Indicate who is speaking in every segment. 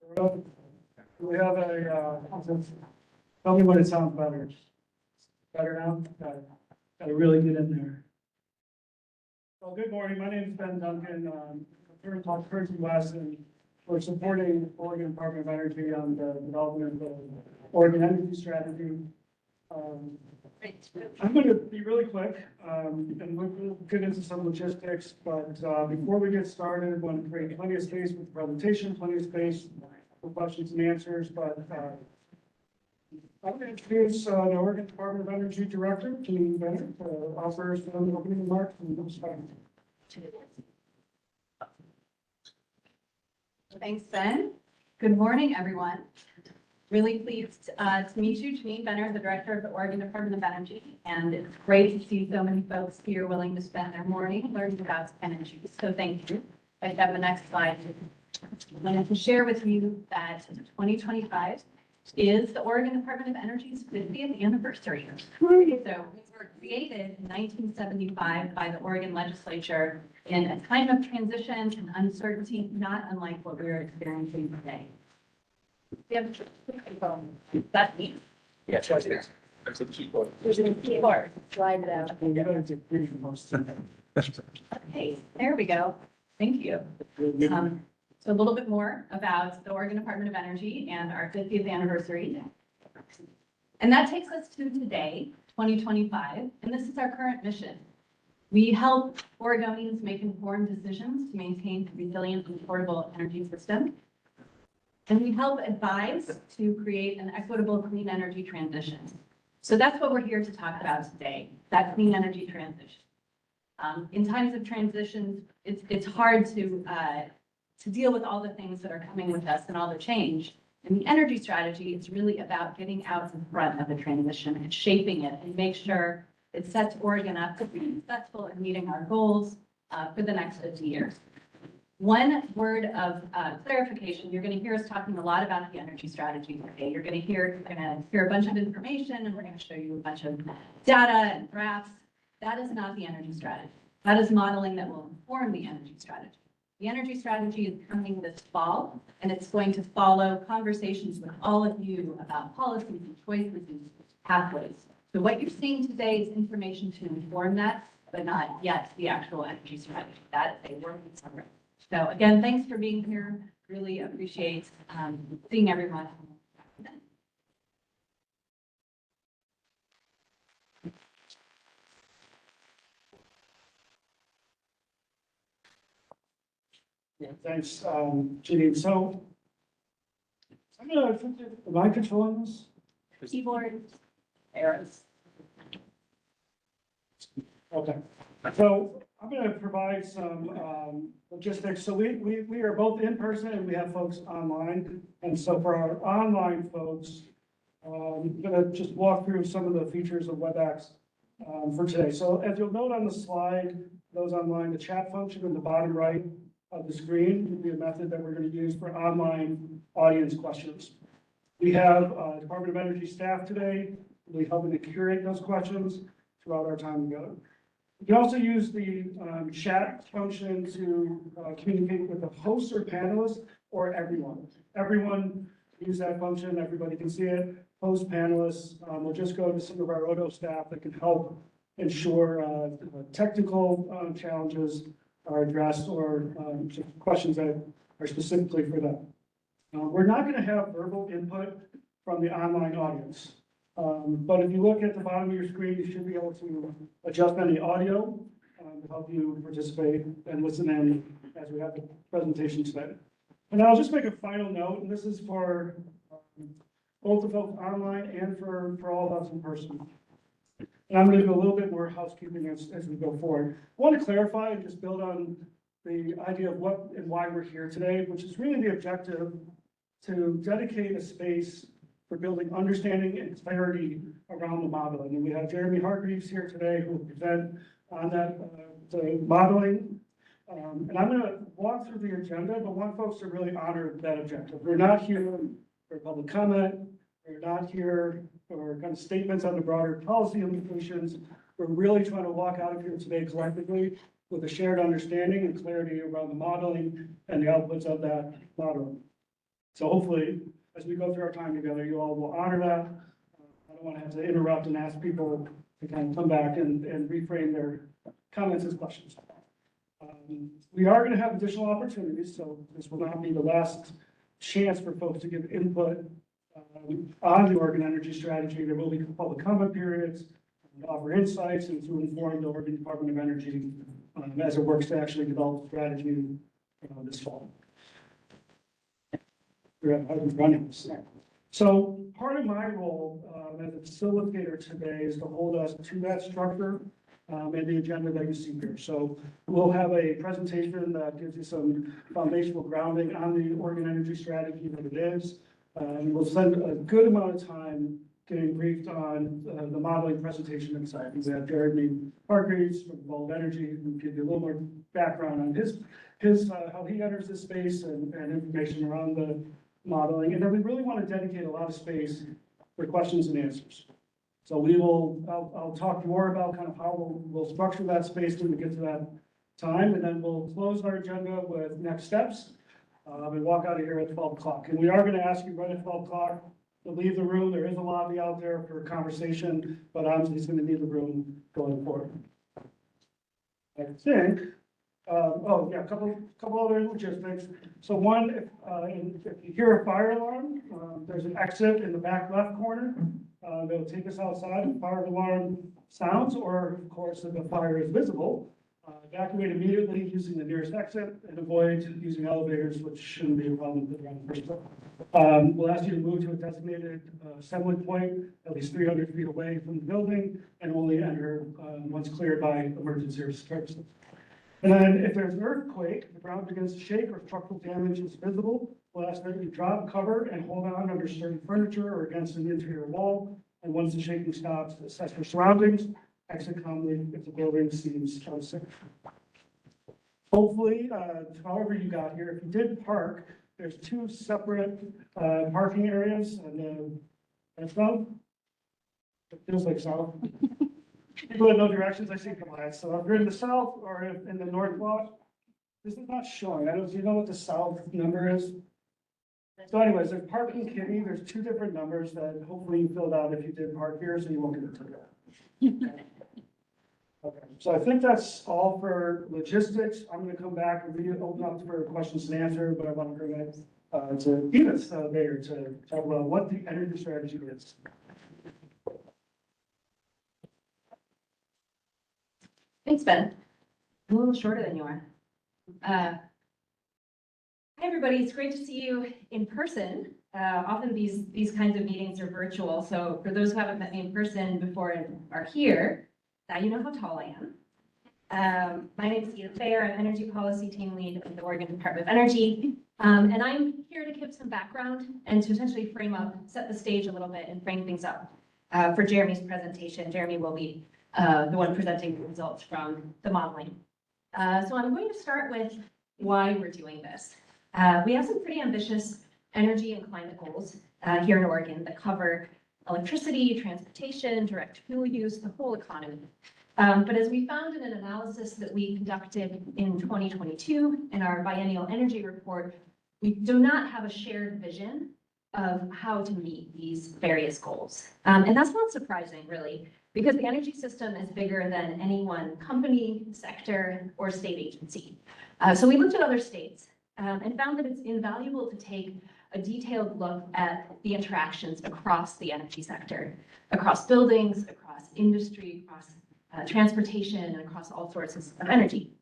Speaker 1: We have tell me when it sounds better. Better now? Gotta really get in there. Well, good morning. My name is Ben Duncan. Here in Percy West, and we're supporting Oregon Department of Energy on the development of Oregon Energy Strategy. I'm going to be really quick, and we'll get into some logistics, but before we get started, I want to create plenty of space with the presentation, plenty of space for questions and answers, but I'm going to introduce the Oregon Department of Energy Director, Janine Bennett, to offer some opening remarks and discussion.
Speaker 2: Thanks, Ben. Good morning, everyone. Really pleased to meet you, Janine Benner, the Director of the Oregon Department of Energy, and it's great to see so many folks here willing to spend their morning learning about energy. So thank you. I have the next slide. I wanted to share with you that 2025 is the Oregon Department of Energy's 50th anniversary. So we were created in 1975 by the Oregon legislature in a time of transition and uncertainty, not unlike what we're experiencing today. We have that's me.
Speaker 3: Yes, that's it. There's a keyboard.
Speaker 2: There's a keyboard. Slide it out.
Speaker 1: You gotta get brief most of it.
Speaker 2: Okay, there we go. Thank you. So a little bit more about the Oregon Department of Energy and our 50th anniversary. And that takes us to today, 2025, and this is our current mission. We help Oregonians make informed decisions to maintain a resilient and affordable energy system. And we help advise to create an equitable clean energy transition. So that's what we're here to talk about today, that clean energy transition. In times of transitions, it's hard to deal with all the things that are coming with us and all the change. And the energy strategy is really about getting out in front of the transition and shaping it and make sure it sets Oregon up to be successful in meeting our goals for the next 50 years. One word of clarification, you're going to hear us talking a lot about the energy strategy today. You're going to hear a bunch of information, and we're going to show you a bunch of data and graphs. That is not the energy strategy. That is modeling that will inform the energy strategy. The energy strategy is coming this fall, and it's going to follow conversations with all of you about policies and choices and pathways. So what you're seeing today is information to inform that, but not yet the actual energy strategy. That is a work in progress. So again, thanks for being here. Really appreciate seeing everyone.
Speaker 1: Yeah, thanks, Janine. So I'm gonna, am I controlling this?
Speaker 2: Keyboard, arrows.
Speaker 1: Okay, so I'm going to provide some logistics. So we are both in person and we have folks online. And so for our online folks, I'm going to just walk through some of the features of WebEx for today. So as you'll note on the slide, those online, the chat function in the bottom right of the screen will be a method that we're going to use for online audience questions. We have Department of Energy staff today. We'll be helping to curate those questions throughout our time together. You can also use the chat function to communicate with the host or panelist or everyone. Everyone use that function, everybody can see it. Host, panelists, we'll just go to some of our ODO staff that can help ensure technical challenges are addressed or questions that are specifically for them. We're not going to have verbal input from the online audience. But if you look at the bottom of your screen, you should be able to adjust any audio to help you participate and listen in as we have the presentation today. And I'll just make a final note, and this is for both the folks online and for all of us in person. And I'm going to do a little bit more housekeeping as we go forward. I want to clarify and just build on the idea of what and why we're here today, which is really the objective to dedicate a space for building understanding and clarity around the modeling. And we have Jeremy Hargreaves here today who will present on that the modeling. And I'm going to walk through the agenda, but want folks to really honor that objective. We're not here for public comment. We're not here for kind of statements on the broader policy implications. We're really trying to walk out of here today collectively with a shared understanding and clarity around the modeling and the outputs of that modeling. So hopefully, as we go through our time together, you all will honor that. I don't want to have to interrupt and ask people to kind of come back and reframe their comments as questions. We are going to have additional opportunities, so this will not be the last chance for folks to give input on the Oregon energy strategy. There will be public comment periods, to offer insights and to inform the Oregon Department of Energy as it works to actually develop a strategy this fall. I've been running this. So part of my role as a facilitator today is to hold us to that structure and the agenda that you see here. So we'll have a presentation that gives you some foundational grounding on the Oregon energy strategy, what it is. And we'll spend a good amount of time getting briefed on the modeling presentation inside. We have Jeremy Hargreaves from Evolve Energy, who will give you a little more background on his how he enters this space and information around the modeling. And then we really want to dedicate a lot of space for questions and answers. So I'll talk more about kind of how we'll structure that space when we get to that time, and then we'll close our agenda with next steps and walk out of here at 12 o'clock. And we are going to ask you right at 12 o'clock to leave the room. There is a lobby out there for conversation, but I'm just going to leave the room going forward. I think, oh yeah, a couple other logistics. So one, if you hear a fire alarm, there's an exit in the back left corner. That'll take us outside if fire alarm sounds, or of course, if the fire is visible, evacuate immediately using the nearest exit and avoid using elevators, which shouldn't be a problem with around the first floor. We'll ask you to move to a designated assembly point at least 300 feet away from the building and only enter once cleared by emergency services. And then if there's an earthquake, the ground begins to shake or structural damage is visible, we'll ask that you drop, cover, and hold on under sturdy furniture or against an interior wall. And once the shaking stops, assess your surroundings, exit calmly if the building seems unsafe. Hopefully, however you got here, if you did park, there's two separate parking areas and south. It feels like south. People in no directions, I see compliance. So if you're in the south or in the north block, this is not showing. Do you know what the south number is? So anyways, there's parking kitty. There's two different numbers that hopefully you filled out if you did park here, so you won't get a ticket. Okay, so I think that's all for logistics. I'm going to come back and open up for questions and answers, but I want to bring it to Edith there to talk about what the energy strategy is.
Speaker 2: Thanks, Ben. I'm a little shorter than you are. Hi, everybody. It's great to see you in person. Often these kinds of meetings are virtual. So for those who haven't met me in person before and are here, now you know how tall I am. My name is Edith Bayer. I'm Energy Policy Team Lead at the Oregon Department of Energy. And I'm here to give some background and to essentially set the stage a little bit and frame things up for Jeremy's presentation. Jeremy will be the one presenting the results from the modeling. So I'm going to start with why we're doing this. We have some pretty ambitious energy and climate goals here in Oregon that cover electricity, transportation, direct fuel use, the whole economy. But as we found in an analysis that we conducted in 2022 in our biennial energy report, we do not have a shared vision of how to meet these various goals. And that's not surprising, really, because the energy system is bigger than any one company, sector, or state agency. So we looked at other states and found that it's invaluable to take a detailed look at the interactions across the energy sector, across buildings, across industry, across transportation, and across all sources of energy: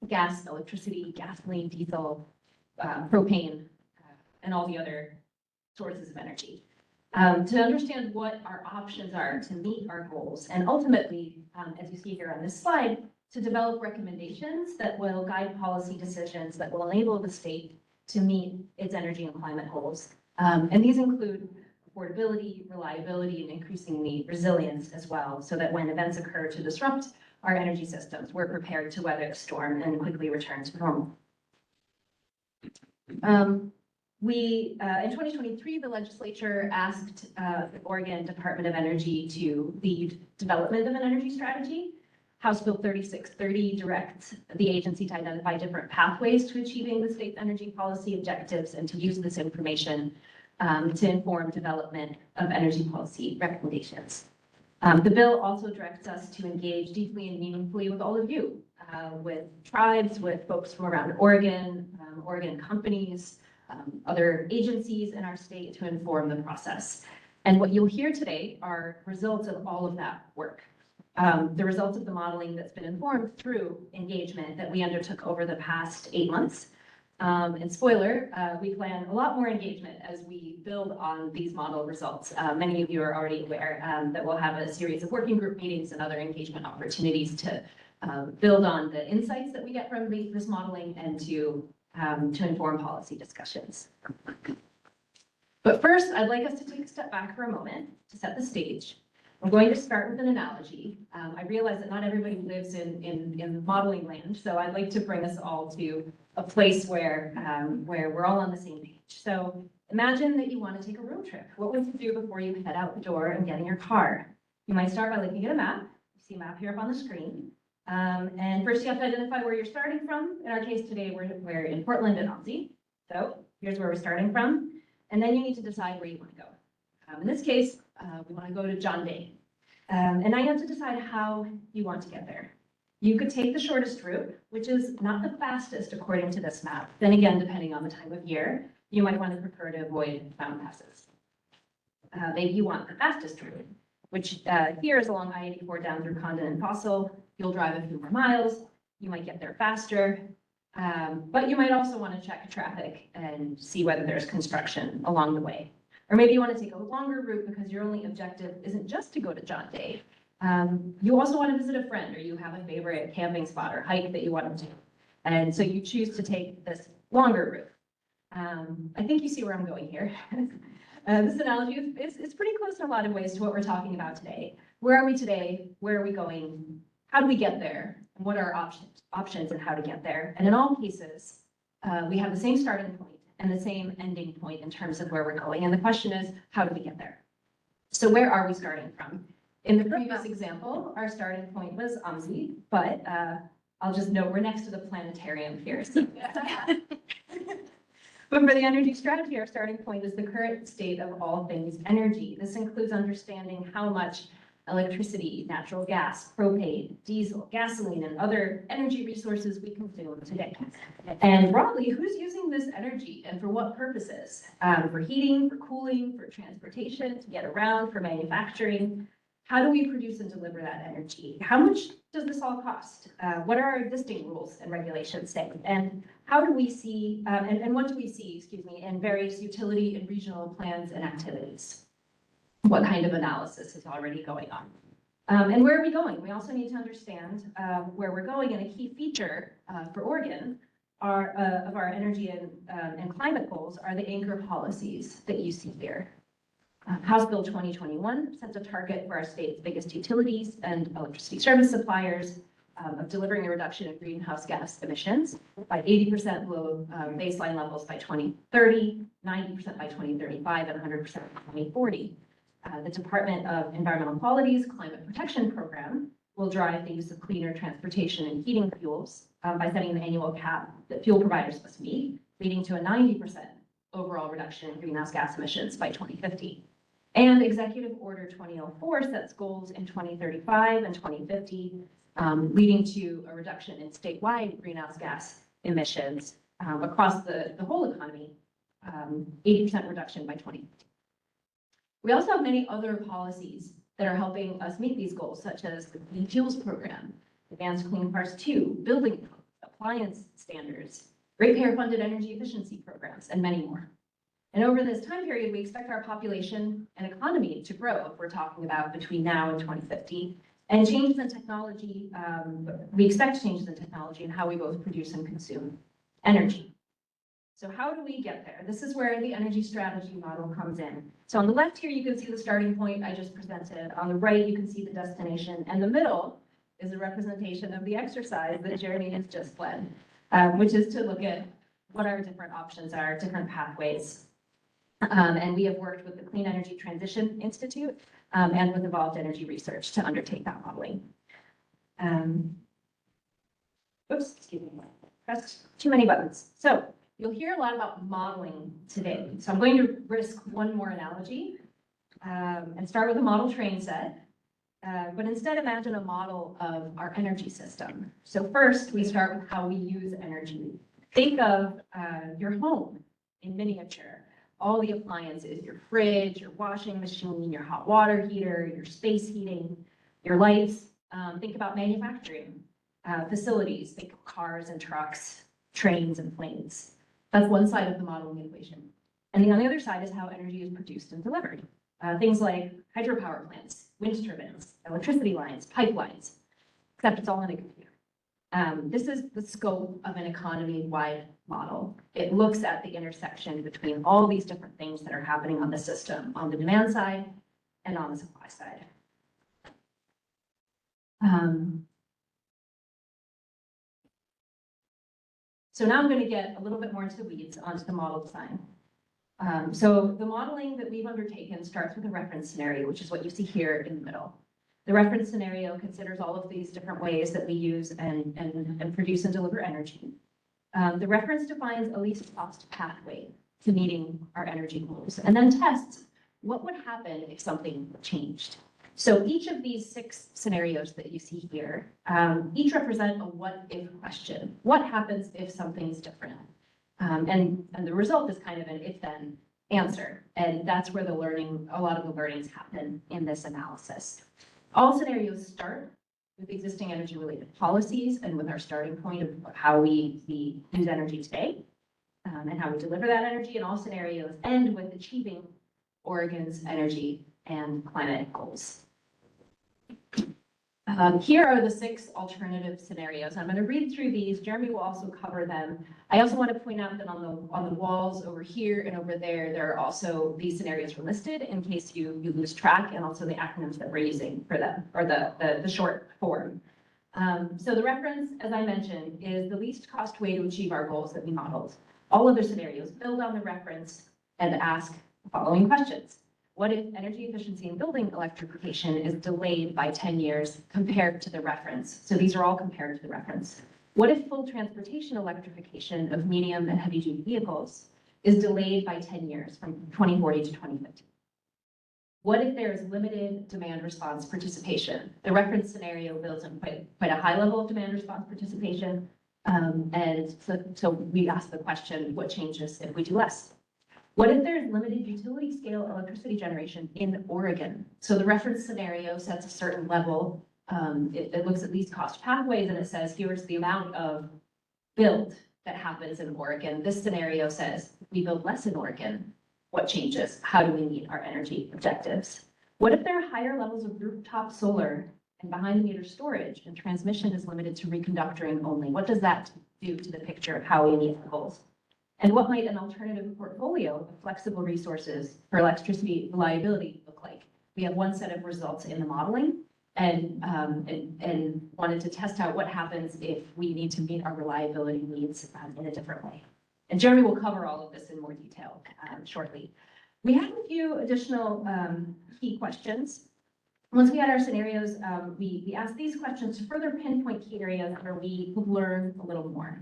Speaker 2: gas, electricity, gasoline, diesel, propane, and all the other sources of energy. To understand what our options are to meet our goals, and ultimately, as you see here on this slide, to develop recommendations that will guide policy decisions that will enable the state to meet its energy and climate goals. And these include affordability, reliability, and increasingly resilience as well, so that when events occur to disrupt our energy systems, we're prepared to weather the storm and quickly return to normal. In 2023, the legislature asked the Oregon Department of Energy to lead development of an energy strategy. House Bill 3630 directs the agency to identify different pathways to achieving the state's energy policy objectives and to use this information to inform development of energy policy recommendations. The bill also directs us to engage deeply and meaningfully with all of you, with tribes, with folks from around Oregon, Oregon companies, other agencies in our state to inform the process. And what you'll hear today are results of all of that work. The results of the modeling that's been informed through engagement that we undertook over the past 8 months. And spoiler, we plan a lot more engagement as we build on these model results. Many of you are already aware that we'll have a series of working group meetings and other engagement opportunities to build on the insights that we get from this modeling and to inform policy discussions. But first, I'd like us to take a step back for a moment to set the stage. I'm going to start with an analogy. I realize that not everybody lives in modeling land, so I'd like to bring us all to a place where we're all on the same page. So imagine that you want to take a road trip. What would you do before you head out the door and get in your car? You might start by looking at a map. You see a map here up on the screen. And first you have to identify where you're starting from. In our case today, we're in Portland and Aussie. So here's where we're starting from. And then you need to decide where you want to go. In this case, we want to go to John Day. And now you have to decide how you want to get there. You could take the shortest route, which is not the fastest according to this map. Then again, depending on the time of year, you might want to prefer to avoid mountain passes. Maybe you want the fastest route, which here is along I-84 down through Condon and Fossil. You'll drive a few more miles. You might get there faster. But you might also want to check traffic and see whether there's construction along the way. Or maybe you want to take a longer route because your only objective isn't just to go to John Day. You also want to visit a friend, or you have a favorite camping spot or hike that you want to do. And so you choose to take this longer route. I think you see where I'm going here. This analogy is pretty close in a lot of ways to what we're talking about today. Where are we today? Where are we going? How do we get there? And what are our options and how to get there? And in all cases, we have the same starting point and the same ending point in terms of where we're going. And the question is, how do we get there? So where are we starting from? In the previous example, our starting point was Amzi, but I'll just note we're next to the planetarium here. So. But for the energy strategy, our starting point is the current state of all things energy. This includes understanding how much electricity, natural gas, propane, diesel, gasoline, and other energy resources we consume today. And broadly, who's using this energy and for what purposes? For heating, for cooling, for transportation, to get around, for manufacturing. How do we produce and deliver that energy? How much does this all cost? What are our existing rules and regulations say? And how do we see, and what do we see, excuse me, in various utility and regional plans and activities? What kind of analysis is already going on? And where are we going? We also need to understand where we're going, and a key feature for Oregon of our energy and climate goals are the anchor policies that you see here. House Bill 2021 sets a target for our state's biggest utilities and electricity service suppliers of delivering a reduction in greenhouse gas emissions by 80% below baseline levels by 2030, 90% by 2035, and 100% by 2040. The Department of Environmental Quality's Climate Protection Program will drive the use of cleaner transportation and heating fuels by setting the annual cap that fuel providers must meet, leading to a 90% overall reduction in greenhouse gas emissions by 2050. And Executive Order 2004 sets goals in 2035 and 2050, leading to a reduction in statewide greenhouse gas emissions across the whole economy, 80% reduction by 2050. We also have many other policies that are helping us meet these goals, such as the Clean Fuels Program, Advanced Clean Cars 2, building codes, appliance standards, ratepayer-funded energy efficiency programs, and many more. And over this time period, we expect our population and economy to grow, if we're talking about between now and 2050. And changes in technology, we expect changes in technology in how we both produce and consume energy. So how do we get there? This is where the energy strategy model comes in. So on the left here, you can see the starting point I just presented. On the right, you can see the destination. And the middle is a representation of the exercise that Jeremy has just led, which is to look at what our different options are, different pathways. And we have worked with the Clean Energy Transition Institute and with Evolved Energy Research to undertake that modeling. Oops, excuse me, pressed too many buttons. So you'll hear a lot about modeling today. So I'm going to risk one more analogy and start with a model train set. But instead imagine a model of our energy system. So first we start with how we use energy. Think of your home in miniature. All the appliances, your fridge, your washing machine, your hot water heater, your space heating, your lights. Think about manufacturing facilities. Think of cars and trucks, trains and planes. That's one side of the modeling equation. And on the other side is how energy is produced and delivered. Things like hydropower plants, wind turbines, electricity lines, pipelines, except it's all in a computer. This is the scope of an economy-wide model. It looks at the intersection between all these different things that are happening on the system, on the demand side and on the supply side. So now I'm going to get a little bit more into the weeds onto the model design. So the modeling that we've undertaken starts with a reference scenario, which is what you see here in the middle. The reference scenario considers all of these different ways that we use and produce and deliver energy. The reference defines a least cost pathway to meeting our energy goals, and then tests what would happen if something changed. So each of these 6 scenarios that you see here, each represent a what if question. What happens if something's different? And the result is kind of an if then answer. And that's where a lot of the learnings happen in this analysis. All scenarios start with existing energy related policies and with our starting point of how we use energy today and how we deliver that energy. And all scenarios end with achieving Oregon's energy and climate goals. Here are the 6 alternative scenarios. I'm going to read through these. Jeremy will also cover them. I also want to point out that on the walls over here and over there are also these scenarios are listed in case you lose track, and also the acronyms that we're using for them, or the short form. So the reference, as I mentioned, is the least cost way to achieve our goals that we modeled. All other scenarios build on the reference and ask the following questions. What if energy efficiency in building electrification is delayed by 10 years compared to the reference? So these are all compared to the reference. What if full transportation electrification of medium and heavy duty vehicles is delayed by 10 years from 2040 to 2050? What if there is limited demand response participation? The reference scenario builds in quite a high level of demand response participation. And so we ask the question, what changes if we do less? What if there's limited utility scale electricity generation in Oregon? So the reference scenario sets a certain level. It looks at least cost pathways, and it says, here's the amount of build that happens in Oregon. This scenario says, we build less in Oregon. What changes? How do we meet our energy objectives? What if there are higher levels of rooftop solar and behind the meter storage and transmission is limited to reconductoring only? What does that do to the picture of how we meet our goals? And what might an alternative portfolio of flexible resources for electricity reliability look like? We have one set of results in the modeling and wanted to test out what happens if we need to meet our reliability needs in a different way. And Jeremy will cover all of this in more detail shortly. We had a few additional key questions. Once we had our scenarios, we asked these questions to further pinpoint key areas where we could learn a little more.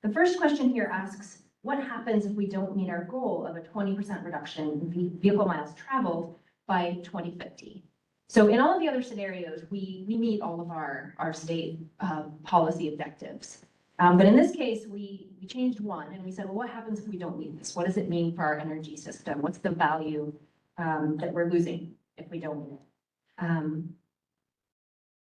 Speaker 2: The first question here asks, what happens if we don't meet our goal of a 20% reduction in vehicle miles traveled by 2050? So in all of the other scenarios, we meet all of our state policy objectives. But in this case, we changed one and we said, well, what happens if we don't meet this? What does it mean for our energy system? What's the value that we're losing if we don't meet it?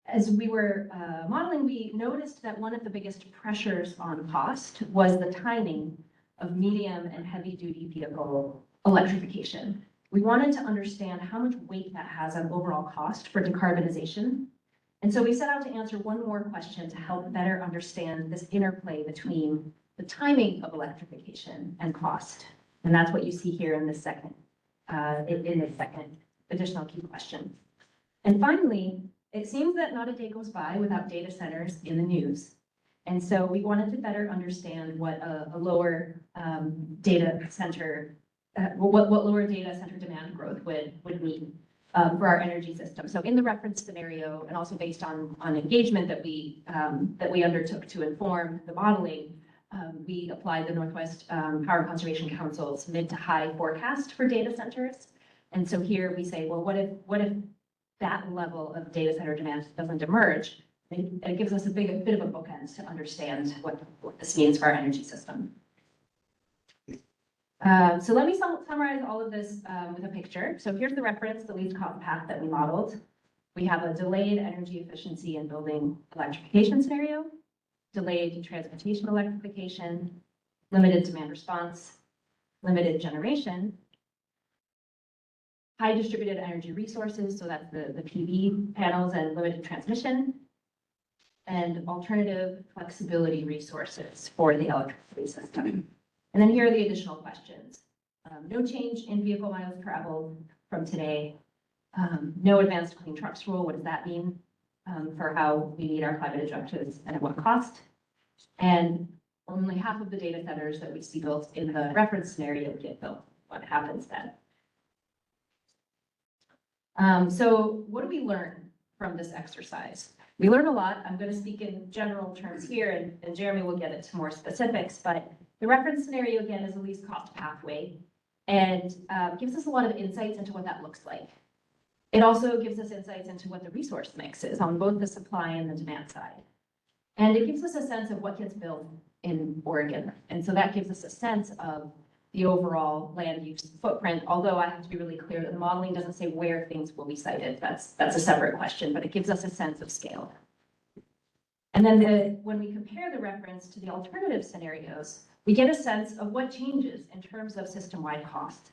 Speaker 2: As we were modeling, we noticed that one of the biggest pressures on cost was the timing of medium and heavy duty vehicle electrification. We wanted to understand how much weight that has on overall cost for decarbonization. And so we set out to answer one more question to help better understand this interplay between the timing of electrification and cost. And that's what you see here in this second additional key question. And finally, it seems that not a day goes by without data centers in the news. And so we wanted to better understand what a lower data center, what lower data center demand growth would mean. for our energy system. So in the reference scenario, and also based on engagement that we undertook to inform the modeling, we applied the Northwest Power Conservation Council's mid to high forecast for data centers. And so here we say, well, what if that level of data center demand doesn't emerge? And it gives us a bit of a bookend to understand what this means for our energy system. So let me summarize all of this with a picture. So here's the reference, the least cost path that we modeled. We have a delayed energy efficiency and building electrification scenario, delayed transportation electrification, limited demand response, limited generation, high distributed energy resources, so that's the PV panels and limited transmission, and alternative flexibility resources for the electricity system. And then here are the additional questions. No change in vehicle miles traveled from today. No advanced clean trucks rule. What does that mean for how we meet our climate objectives and at what cost? And only half of the data centers that we see built in the reference scenario get built. What happens then? So what do we learn from this exercise? We learn a lot. I'm going to speak in general terms here, and Jeremy will get into more specifics, but the reference scenario, again, is a least cost pathway and gives us a lot of insights into what that looks like. It also gives us insights into what the resource mix is on both the supply and the demand side. And it gives us a sense of what gets built in Oregon. And so that gives us a sense of the overall land use footprint, although I have to be really clear that the modeling doesn't say where things will be sited. That's a separate question, but it gives us a sense of scale. And then when we compare the reference to the alternative scenarios, we get a sense of what changes in terms of system-wide cost,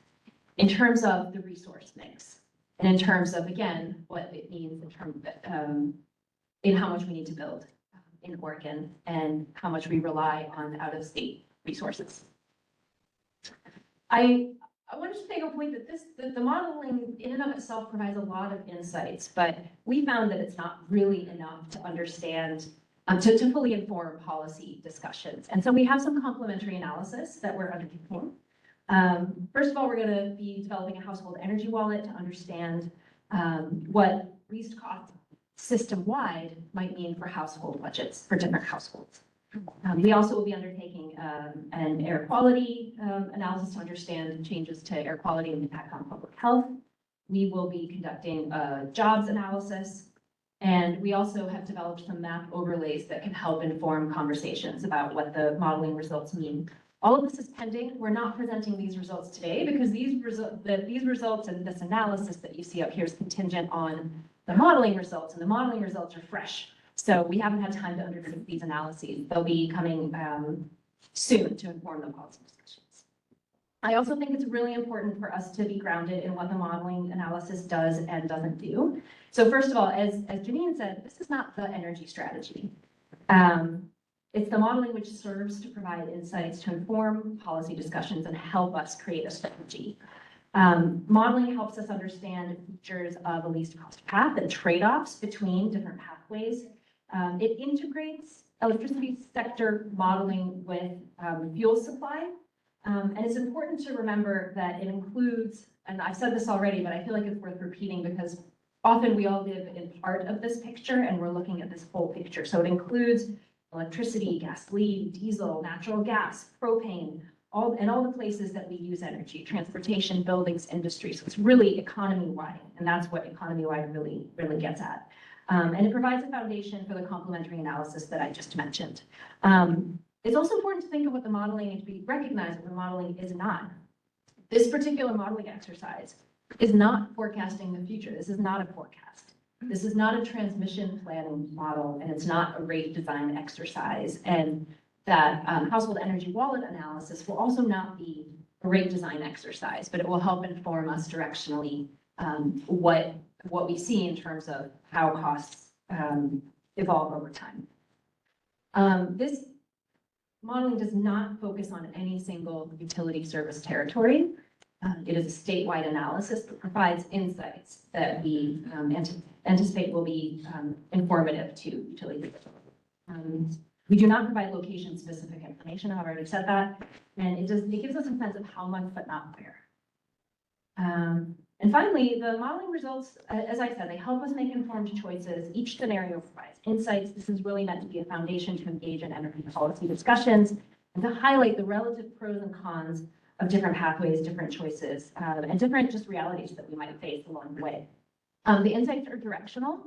Speaker 2: in terms of the resource mix, and in terms of, again, what it means in terms of in how much we need to build in Oregon and how much we rely on out-of-state resources. I wanted to make a point that the modeling in and of itself provides a lot of insights, but we found that it's not really enough to understand, to fully inform policy discussions. And so we have some complementary analysis that we're undertaking. First of all, we're going to be developing a household energy wallet to understand what least cost system-wide might mean for household budgets for different households. We also will be undertaking an air quality analysis to understand changes to air quality and impact on public health. We will be conducting a jobs analysis, and we also have developed some map overlays that can help inform conversations about what the modeling results mean. All of this is pending. We're not presenting these results today because these results and this analysis that you see up here is contingent on the modeling results, and the modeling results are fresh. So we haven't had time to undertake these analyses. They'll be coming soon to inform the policy discussions. I also think it's really important for us to be grounded in what the modeling analysis does and doesn't do. So first of all, as Janine said, this is not the energy strategy. It's the modeling which serves to provide insights to inform policy discussions and help us create a strategy. Modeling helps us understand features of a least cost path and trade-offs between different pathways. It integrates electricity sector modeling with fuel supply. And it's important to remember that it includes, and I've said this already, but I feel like it's worth repeating because often we all live in part of this picture and we're looking at this whole picture. So it includes electricity, gasoline, diesel, natural gas, propane, all the places that we use energy, transportation, buildings, industry. So it's really economy-wide, and that's what economy-wide really gets at. And it provides a foundation for the complementary analysis that I just mentioned. It's also important to think of what the modeling and to be recognized what the modeling is not. This particular modeling exercise is not forecasting the future. This is not a forecast. This is not a transmission planning model, and it's not a rate design exercise. And that household energy wallet analysis will also not be a rate design exercise, but it will help inform us directionally what we see in terms of how costs evolve over time. This modeling does not focus on any single utility service territory. It is a statewide analysis that provides insights that we anticipate will be informative to utility. We do not provide location-specific information. I've already said that, and it gives us a sense of how much, but not where. And finally, the modeling results, as I said, they help us make informed choices. Each scenario provides insights. This is really meant to be a foundation to engage in energy policy discussions and to highlight the relative pros and cons of different pathways, different choices, and different just realities that we might face along the way. The insights are directional,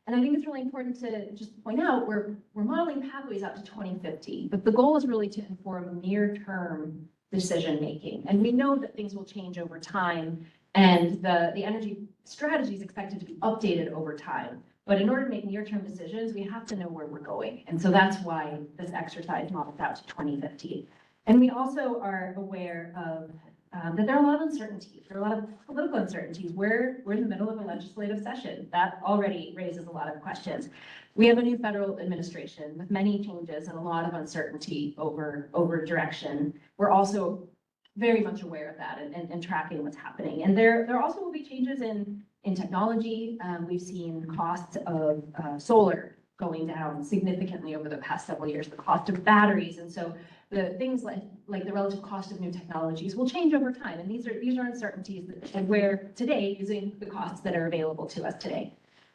Speaker 2: and I think it's really important to just point out we're modeling pathways out to 2050, but the goal is really to inform near-term decision-making. And we know that things will change over time, and the energy strategy is expected to be updated over time. But in order to make near-term decisions, we have to know where we're going. And so that's why this exercise models out to 2050. And we also are aware of that there are a lot of uncertainties. There are a lot of political uncertainties. We're in the middle of a legislative session. That already raises a lot of questions. We have a new federal administration with many changes and a lot of uncertainty over direction. We're also very much aware of that and tracking what's happening. And there also will be changes in technology. We've seen costs of solar going down significantly over the past several years, the cost of batteries. And so the things like the relative cost of new technologies will change over time. And these are uncertainties that we're today using the costs that are available to us today.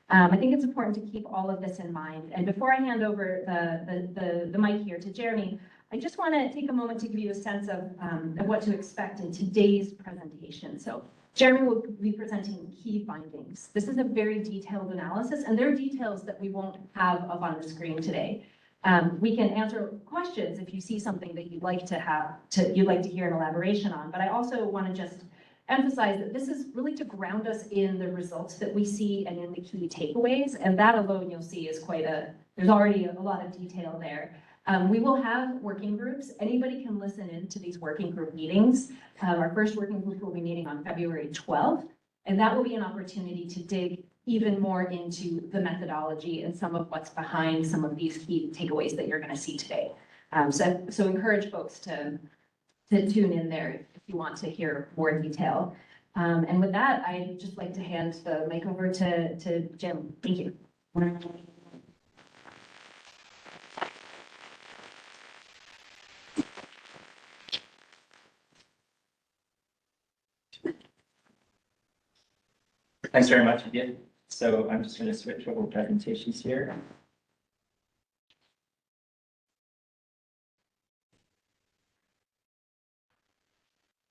Speaker 2: I think it's important to keep all of this in mind. And before I hand over the mic here to Jeremy, I just want to take a moment to give you a sense of what to expect in today's presentation. So Jeremy will be presenting key findings. This is a very detailed analysis, and there are details that we won't have up on the screen today. We can answer questions if you see something that you'd like to hear an elaboration on. But I also want to just emphasize that this is really to ground us in the results that we see and in the key takeaways. And that alone, you'll see, is there's already a lot of detail there. We will have working groups. Anybody can listen in to these working group meetings. Our first working group will be meeting on February 12th, and that will be an opportunity to dig even more into the methodology and some of what's behind some of these key takeaways that you're going to see today. So encourage folks to tune in there if you want to hear more detail. And with that, I'd just like to hand the mic over to Jim. Thank you.
Speaker 3: Thanks very much, India. So I'm just going to switch over presentations here.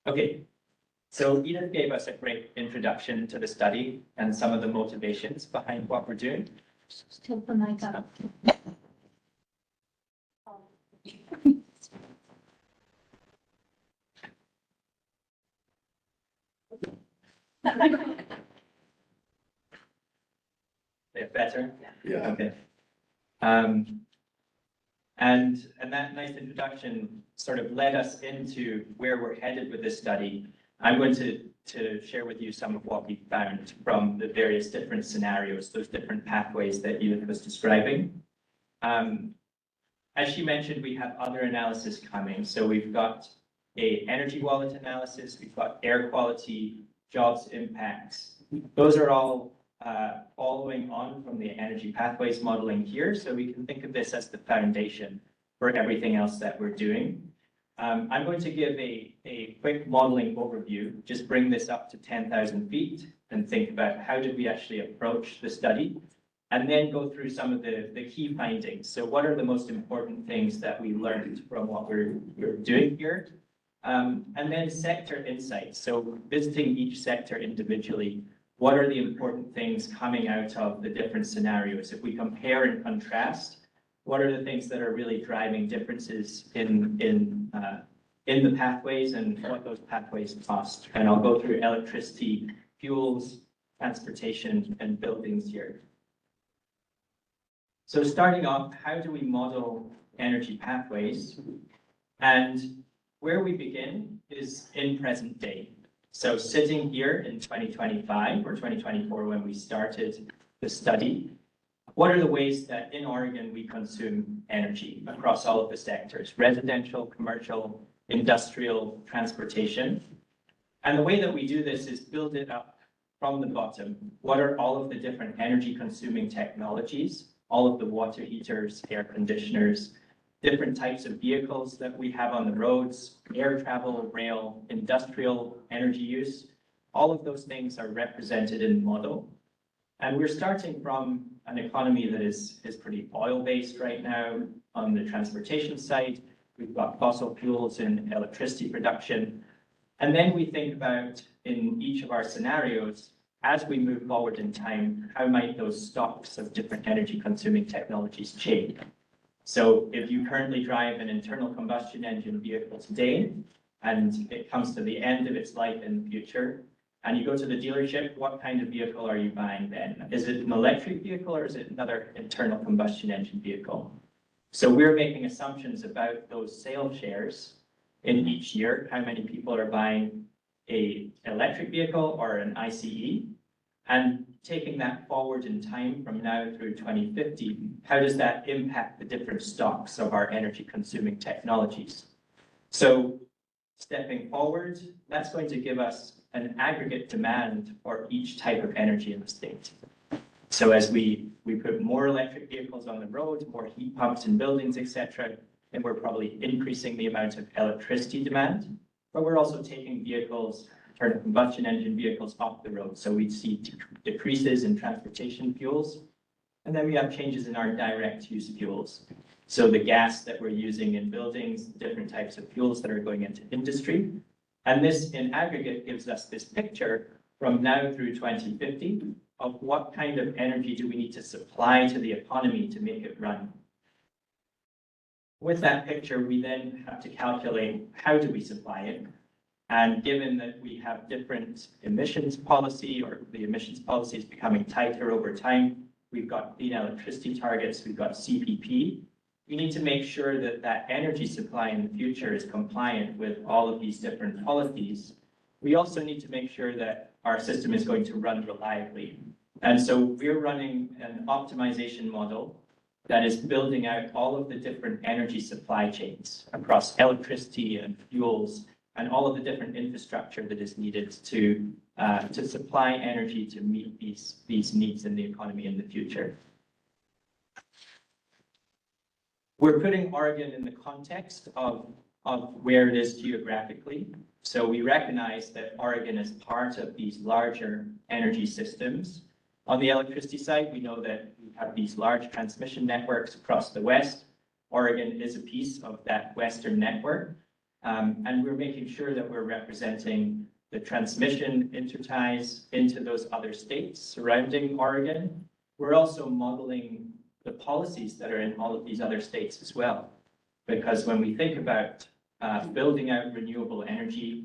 Speaker 3: Okay, so Edith gave us a great introduction to the study and some of the motivations behind what we're doing.
Speaker 2: Just tilt the mic up.
Speaker 3: Better?
Speaker 4: Yeah.
Speaker 3: Okay. And that nice introduction sort of led us into where we're headed with this study. I'm going to share with you some of what we found from the various different scenarios, those different pathways that Edith was describing. As she mentioned, we have other analysis coming. So we've got a energy wallet analysis, we've got air quality, jobs impacts. Those are all following on from the energy pathways modeling here. So we can think of this as the foundation for everything else that we're doing. I'm going to give a quick modeling overview, just bring this up to 10,000 feet and think about how did we actually approach the study, and then go through some of the key findings. So what are the most important things that we learned from what we're doing here? And then sector insights. So visiting each sector individually, what are the important things coming out of the different scenarios? If we compare and contrast, what are the things that are really driving differences in the pathways and what those pathways cost? And I'll go through electricity, fuels, transportation, and buildings here. So starting off, how do we model energy pathways? And where we begin is in present day. So sitting here in 2025 or 2024 when we started the study, what are the ways that in Oregon we consume energy across all of the sectors, residential, commercial, industrial, transportation? And the way that we do this is build it up from the bottom. What are all of the different energy consuming technologies, all of the water heaters, air conditioners, different types of vehicles that we have on the roads, air travel, rail, industrial energy use, All of those things are represented in the model. And we're starting from an economy that is pretty oil-based right now on the transportation side. We've got fossil fuels in electricity production. And then we think about, in each of our scenarios, as we move forward in time, how might those stocks of different energy-consuming technologies change? So if you currently drive an internal combustion engine vehicle today, and it comes to the end of its life in the future, and you go to the dealership, what kind of vehicle are you buying then? Is it an electric vehicle or is it another internal combustion engine vehicle? So we're making assumptions about those sales shares in each year, how many people are buying an electric vehicle or an ICE, and taking that forward in time from now through 2050, how does that impact the different stocks of our energy consuming technologies? So stepping forward, that's going to give us an aggregate demand for each type of energy in the state. So as we put more electric vehicles on the road, more heat pumps in buildings, etc., then we're probably increasing the amount of electricity demand, but we're also taking vehicles, internal combustion engine vehicles off the road. So we'd see decreases in transportation fuels, and then we have changes in our direct use fuels. So the gas that we're using in buildings, different types of fuels that are going into industry. And this in aggregate gives us this picture from now through 2050 of what kind of energy do we need to supply to the economy to make it run. With that picture, we then have to calculate how do we supply it. And given that we have different emissions policy, or the emissions policy is becoming tighter over time, we've got clean electricity targets, we've got CPP. We need to make sure that that energy supply in the future is compliant with all of these different policies. We also need to make sure that our system is going to run reliably. And so we're running an optimization model that is building out all of the different energy supply chains across electricity and fuels and all of the different infrastructure that is needed to supply energy to meet these needs in the economy in the future. We're putting Oregon in the context of where it is geographically. So we recognize that Oregon is part of these larger energy systems. On the electricity side, we know that we have these large transmission networks across the West. Oregon is a piece of that Western network. And we're making sure that we're representing the transmission interties into those other states surrounding Oregon. We're also modeling the policies that are in all of these other states as well. Because when we think about building out renewable energy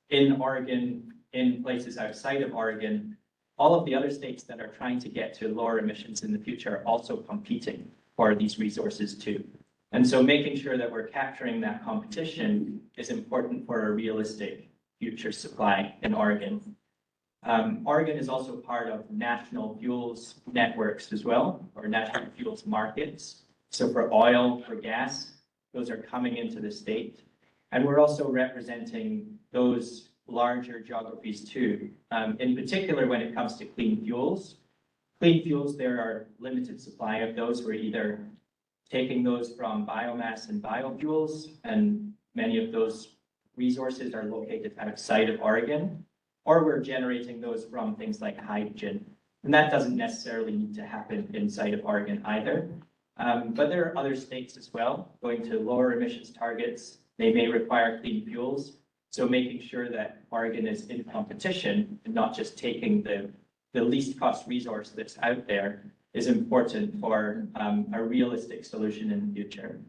Speaker 3: in Oregon, in places outside of Oregon, all of the other states that are trying to get to lower emissions in the future are also competing for these resources too. And so making sure that we're capturing that competition is important for a realistic future supply in Oregon. Oregon is also part of national fuels networks as well, or national fuels markets. So for oil, for gas, those are coming into the state. And we're also representing those larger geographies too. In particular, when it comes to clean fuels. Clean fuels, there are limited supply of those. We're either taking those from biomass and biofuels, and many of those resources are located outside of Oregon, or we're generating those from things like hydrogen. And that doesn't necessarily need to happen inside of Oregon either. But there are other states as well going to lower emissions targets. They may require clean fuels. So making sure that Oregon is in competition and not just taking the least cost resource that's out there is important for a realistic solution in the future.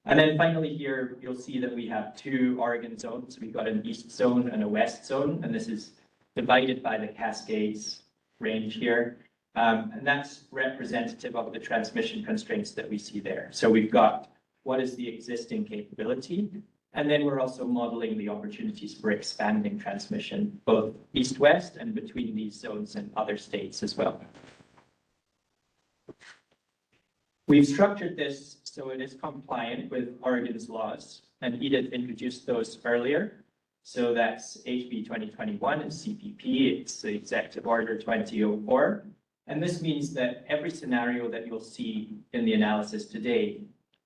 Speaker 3: And then finally here, you'll see that we have two Oregon zones. We've got an east zone and a west zone, and this is divided by the Cascades range here. And that's representative of the transmission constraints that we see there. So we've got what is the existing capability, and then we're also modeling the opportunities for expanding transmission, both east-west and between these zones and other states as well. We've structured this so it is compliant with Oregon's laws, and Edith introduced those earlier. So that's HB 2021 and CPP, it's the Executive Order 2004. And this means that every scenario that you'll see in the analysis today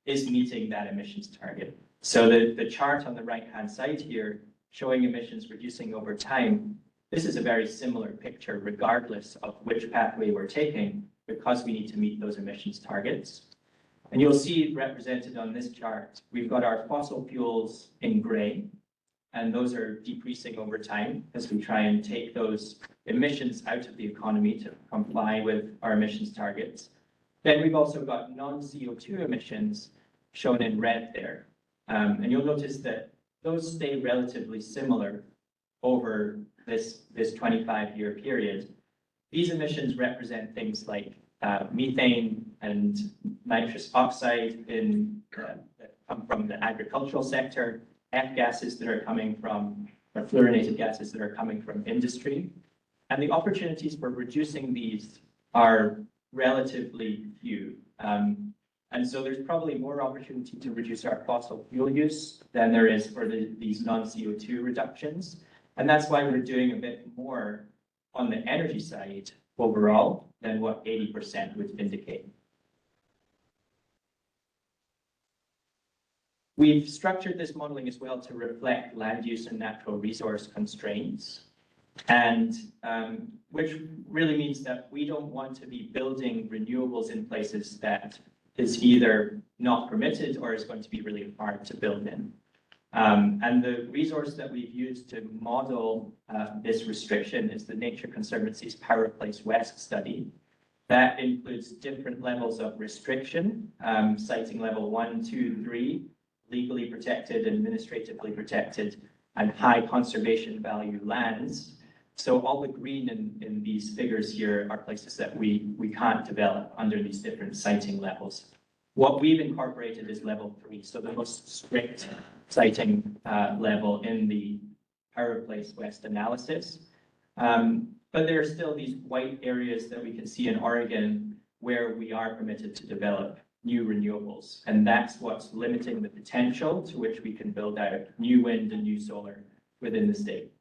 Speaker 3: is meeting that emissions target. So the chart on the right-hand side here, showing emissions reducing over time, This is a very similar picture regardless of which pathway we're taking, because we need to meet those emissions targets. And you'll see represented on this chart, we've got our fossil fuels in gray, and those are decreasing over time as we try and take those emissions out of the economy to comply with our emissions targets. Then we've also got non-CO2 emissions shown in red there. And you'll notice that those stay relatively similar over this 25-year period. These emissions represent things like methane and nitrous oxide that come from the agricultural sector, F-gases that are coming from, or fluorinated gases that are coming from industry. And the opportunities for reducing these are relatively few. And so there's probably more opportunity to reduce our fossil fuel use than there is for these non-CO2 reductions. And that's why we're doing a bit more on the energy side overall than what 80% would indicate. We've structured this modeling as well to reflect land use and natural resource constraints, and which really means that we don't want to be building renewables in places that is either not permitted or is going to be really hard to build in. And the resource that we've used to model this restriction is the Nature Conservancy's Power Place West study. That includes different levels of restriction, citing level 1, 2, 3, legally protected, administratively protected, and high conservation value lands. So all the green in these figures here are places that we can't develop under these different siting levels. What we've incorporated is level 3, so the most strict siting level in the Power Place West analysis. But there are still these white areas that we can see in Oregon where we are permitted to develop new renewables. And that's what's limiting the potential to which we can build out new wind and new solar within the state.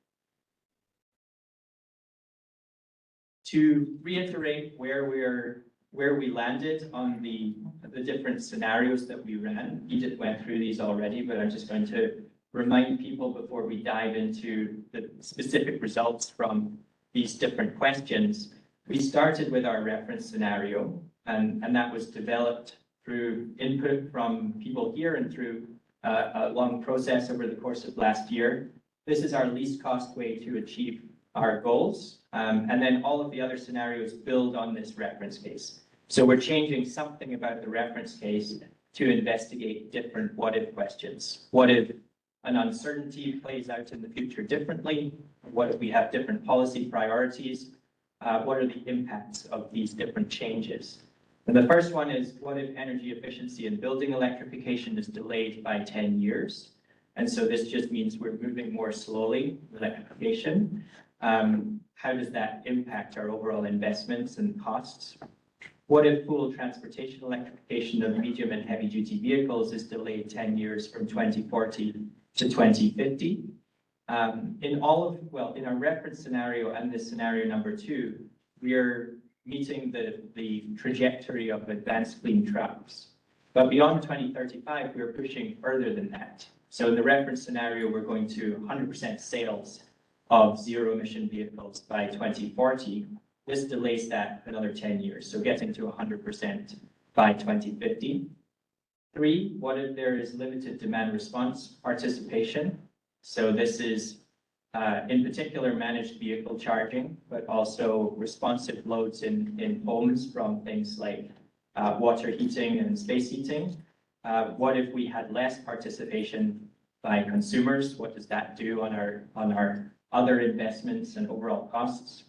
Speaker 3: To reiterate where we landed on the different scenarios that we ran, Edith went through these already, but I'm just going to remind people before we dive into the specific results from these different questions. We started with our reference scenario, and that was developed through input from people here and through a long process over the course of last year. This is our least cost way to achieve our goals. And then all of the other scenarios build on this reference case. So we're changing something about the reference case to investigate different what-if questions. What if an uncertainty plays out in the future differently? What if we have different policy priorities? What are the impacts of these different changes? And the first one is, what if energy efficiency and building electrification is delayed by 10 years? And so this just means we're moving more slowly with electrification. How does that impact our overall investments and costs? What if full transportation electrification of medium and heavy duty vehicles is delayed 10 years from 2040 to 2050? In our reference scenario and this scenario number 2, we are meeting the trajectory of advanced clean trucks. But beyond 2035, we're pushing further than that. So in the reference scenario, we're going to 100% sales of zero emission vehicles by 2040. This delays that another 10 years, so getting to 100% by 2050. 3, what if there is limited demand response participation? So this is in particular managed vehicle charging, but also responsive loads in homes from things like water heating and space heating. What if we had less participation by consumers? What does that do on our other investments and overall costs?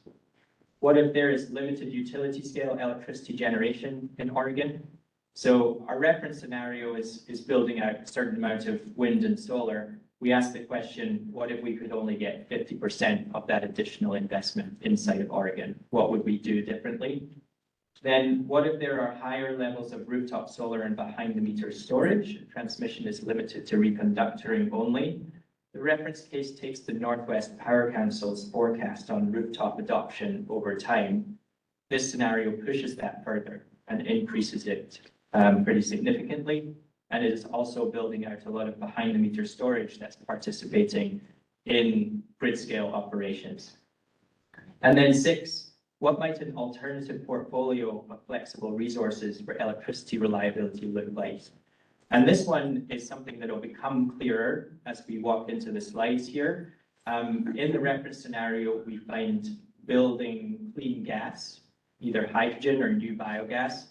Speaker 3: What if there is limited utility scale electricity generation in Oregon? So our reference scenario is building out a certain amount of wind and solar. We asked the question, what if we could only get 50% of that additional investment inside of Oregon? What would we do differently? Then what if there are higher levels of rooftop solar and behind the meter storage? Transmission is limited to reconductoring only. The reference case takes the Northwest Power Council's forecast on rooftop adoption over time. This scenario pushes that further and increases it pretty significantly. And it is also building out a lot of behind the meter storage that's participating in grid scale operations. And then 6, what might an alternative portfolio of flexible resources for electricity reliability look like? And this one is something that will become clearer as we walk into the slides here. In the reference scenario, we find building clean gas, either hydrogen or new biogas,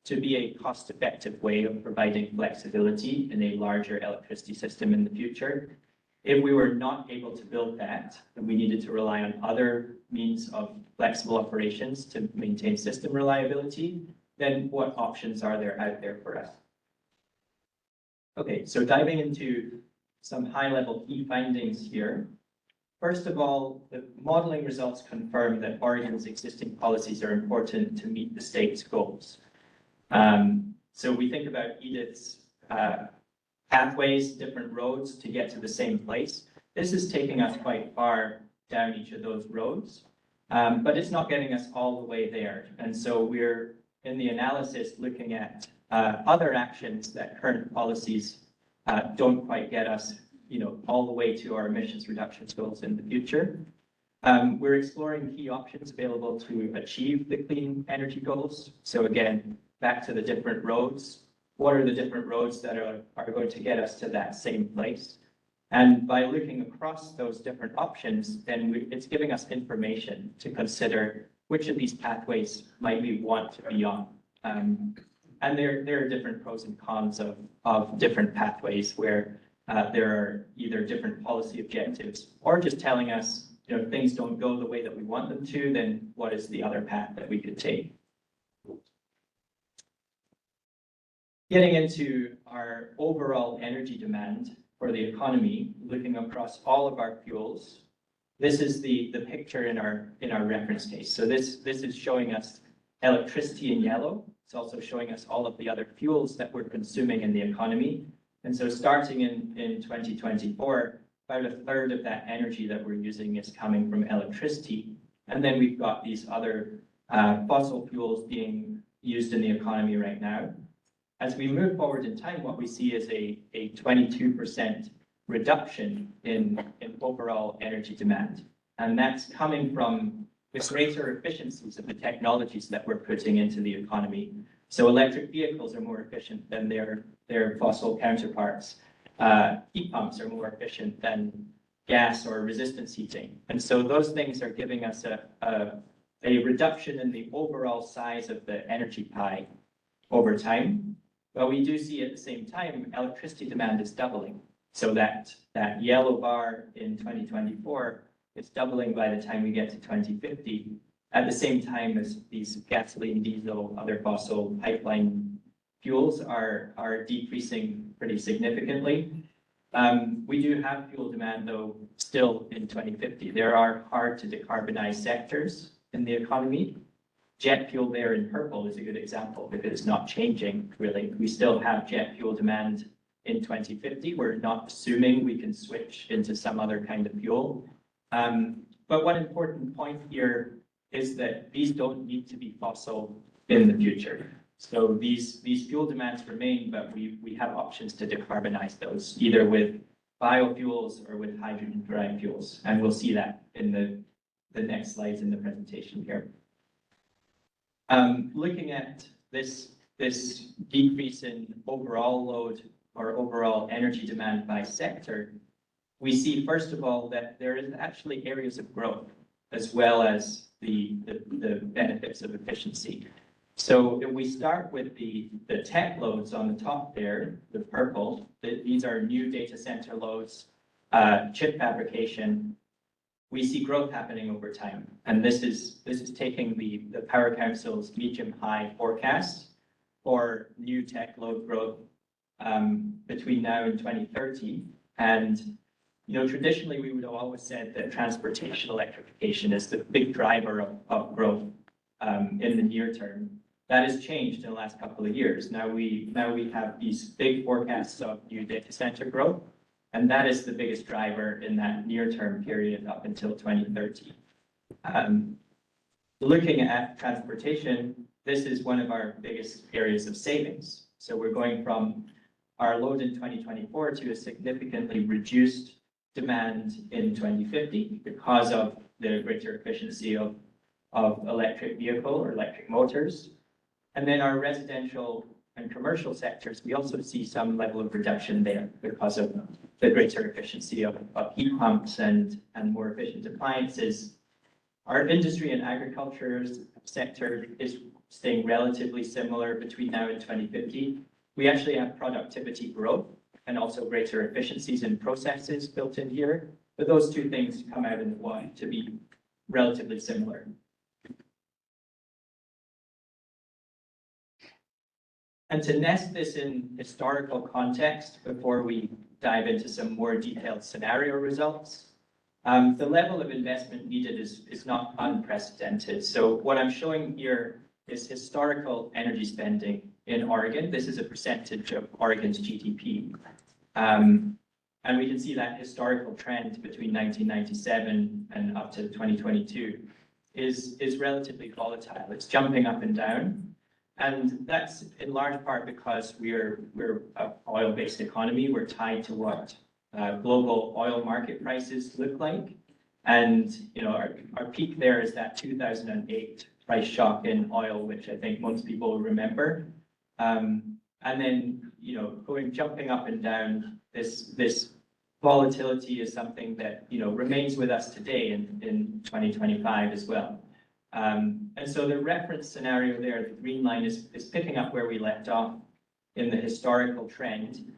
Speaker 3: to be a cost-effective way of providing flexibility in a larger electricity system in the future. If we were not able to build that, and we needed to rely on other means of flexible operations to maintain system reliability, then what options are there out there for us? Okay, so diving into some high-level key findings here. First of all, the modeling results confirm that Oregon's existing policies are important to meet the state's goals. So we think about Edith's pathways, different roads to get to the same place. This is taking us quite far down each of those roads, but it's not getting us all the way there. And so we're in the analysis looking at other actions that current policies don't quite get us, all the way to our emissions reduction goals in the future. We're exploring key options available to achieve the clean energy goals. So again, back to the different roads. What are the different roads that are going to get us to that same place? And by looking across those different options, then it's giving us information to consider which of these pathways might we want to be on. And there are different pros and cons of different pathways where there are either different policy objectives or just telling us, if things don't go the way that we want them to, then what is the other path that we could take? Getting into our overall energy demand for the economy, looking across all of our fuels, this is the picture in our reference case. So this is showing us electricity in yellow. It's also showing us all of the other fuels that we're consuming in the economy. And so starting in 2024, about a third of that energy that we're using is coming from electricity. And then we've got these other fossil fuels being used in the economy right now. As we move forward in time, what we see is a 22% reduction in overall energy demand. And that's coming from the greater efficiencies of the technologies that we're putting into the economy. So electric vehicles are more efficient than their fossil counterparts. Heat pumps are more efficient than gas or resistance heating. And so those things are giving us a reduction in the overall size of the energy pie over time. But we do see at the same time, electricity demand is doubling. So that yellow bar in 2024 is doubling by the time we get to 2050, at the same time as these gasoline, diesel, other fossil pipeline fuels are decreasing pretty significantly. We do have fuel demand, though, still in 2050. There are hard to decarbonize sectors in the economy. Jet fuel there in purple is a good example because it's not changing, really. We still have jet fuel demand in 2050. We're not assuming we can switch into some other kind of fuel. But one important point here is that these don't need to be fossil in the future. So these fuel demands remain, but we have options to decarbonize those, either with biofuels or with hydrogen-derived fuels. And we'll see that in the next slides in the presentation here. Looking at this decrease in overall load or overall energy demand by sector, we see, first of all, that there is actually areas of growth as well as the benefits of efficiency. So if we start with the tech loads on the top there, the purple, these are new data center loads, chip fabrication. We see growth happening over time. And this is taking the Power Council's medium-high forecast for new tech load growth between now and 2030. And traditionally, we would have always said that transportation electrification is the big driver of growth in the near term. That has changed in the last couple of years. Now we have these big forecasts of new data center growth, and that is the biggest driver in that near-term period up until 2030. Looking at transportation, this is one of our biggest areas of savings. So we're going from our load in 2024 to a significantly reduced demand in 2050 because of the greater efficiency of electric vehicle or electric motors. And then our residential and commercial sectors, we also see some level of reduction there because of the greater efficiency of heat pumps and more efficient appliances. Our industry and agriculture sector is staying relatively similar between now and 2050. We actually have productivity growth and also greater efficiencies in processes built in here, but those two things come out in the Y to be relatively similar. And to nest this in historical context before we dive into some more detailed scenario results, the level of investment needed is not unprecedented. So what I'm showing here is historical energy spending in Oregon. This is a percentage of Oregon's GDP. And we can see that historical trend between 1997 and up to 2022 is relatively volatile. It's jumping up and down. And that's in large part because we're an oil-based economy. We're tied to what global oil market prices look like. And our peak there is that 2008 price shock in oil, which I think most people remember. And then jumping up and down, this volatility is something that remains with us today in 2025 as well. And so the reference scenario there, the green line, is picking up where we left off in the historical trend.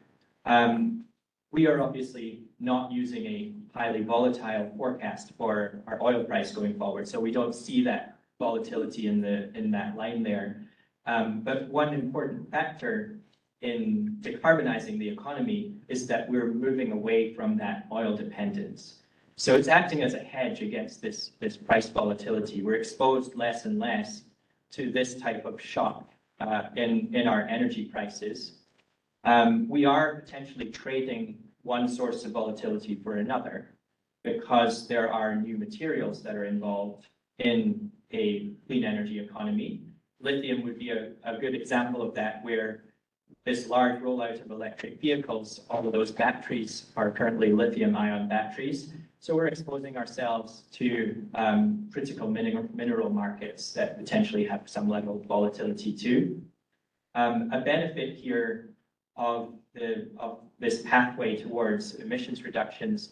Speaker 3: We are obviously not using a highly volatile forecast for our oil price going forward, so we don't see that volatility in that line there. But one important factor in decarbonizing the economy is that we're moving away from that oil dependence. So it's acting as a hedge against this price volatility. We're exposed less and less to this type of shock in our energy prices. We are potentially trading one source of volatility for another because there are new materials that are involved in a clean energy economy. Lithium would be a good example of that, where this large rollout of electric vehicles, all of those batteries are currently lithium-ion batteries. So we're exposing ourselves to critical mineral markets that potentially have some level of volatility too. A benefit here of this pathway towards emissions reductions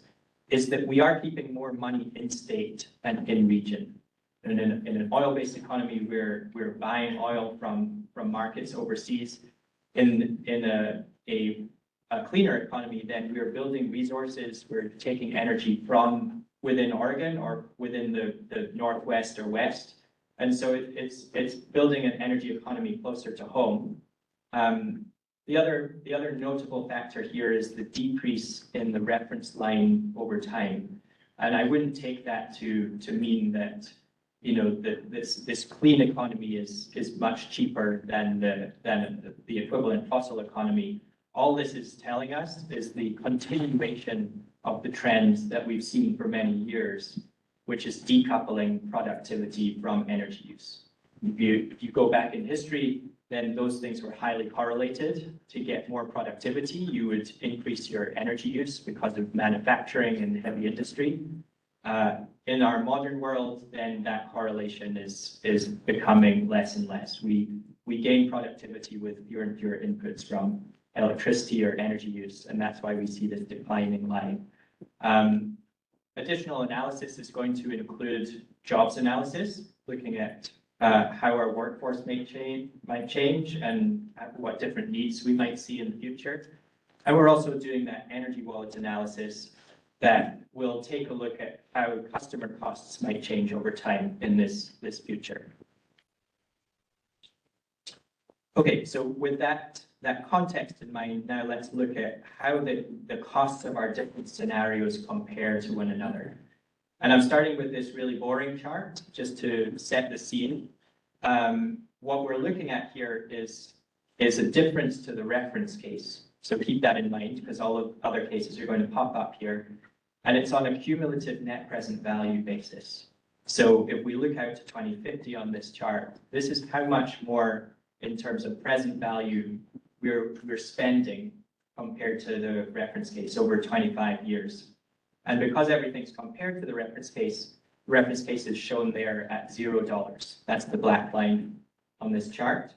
Speaker 3: is that we are keeping more money in state and in region. And in an oil-based economy, we're buying oil from markets overseas. In a cleaner economy, then we're building resources, we're taking energy from within Oregon or within the Northwest or West. And so it's building an energy economy closer to home. The other notable factor here is the decrease in the reference line over time. And I wouldn't take that to mean that this clean economy is much cheaper than the equivalent fossil economy. All this is telling us is the continuation of the trends that we've seen for many years, which is decoupling productivity from energy use. If you go back in history, then those things were highly correlated. To get more productivity, you would increase your energy use because of manufacturing and heavy industry. In our modern world, then that correlation is becoming less and less. We gain productivity with fewer and fewer inputs from electricity or energy use, and that's why we see this declining line. Additional analysis is going to include jobs analysis, looking at how our workforce might change and what different needs we might see in the future. And we're also doing that energy wallet analysis that will take a look at how customer costs might change over time in this future. Okay, so with that context in mind, now let's look at how the costs of our different scenarios compare to one another. And I'm starting with this really boring chart, just to set the scene. What we're looking at here is a difference to the reference case. So keep that in mind, because all of other cases are going to pop up here. And it's on a cumulative net present value basis. So if we look out to 2050 on this chart, this is how much more in terms of present value we're spending compared to the reference case over 25 years. And because everything's compared to the reference case, reference case is shown there at $0. That's the black line on this chart.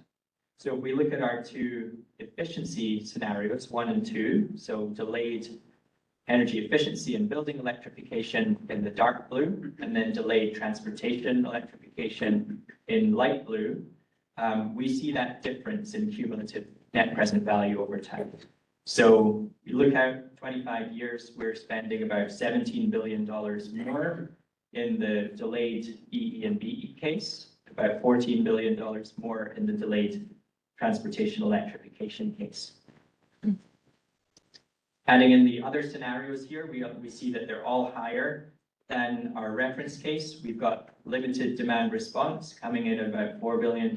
Speaker 3: So if we look at our two efficiency scenarios, 1 and 2, so delayed energy efficiency and building electrification in the dark blue, and then delayed transportation electrification in light blue, we see that difference in cumulative net present value over time. So you look out 25 years, we're spending about $17 billion more in the delayed EE and BE case, about $14 billion more in the delayed transportation electrification case. Adding in the other scenarios here, we see that they're all higher than our reference case. We've got limited demand response coming in at about $4 billion.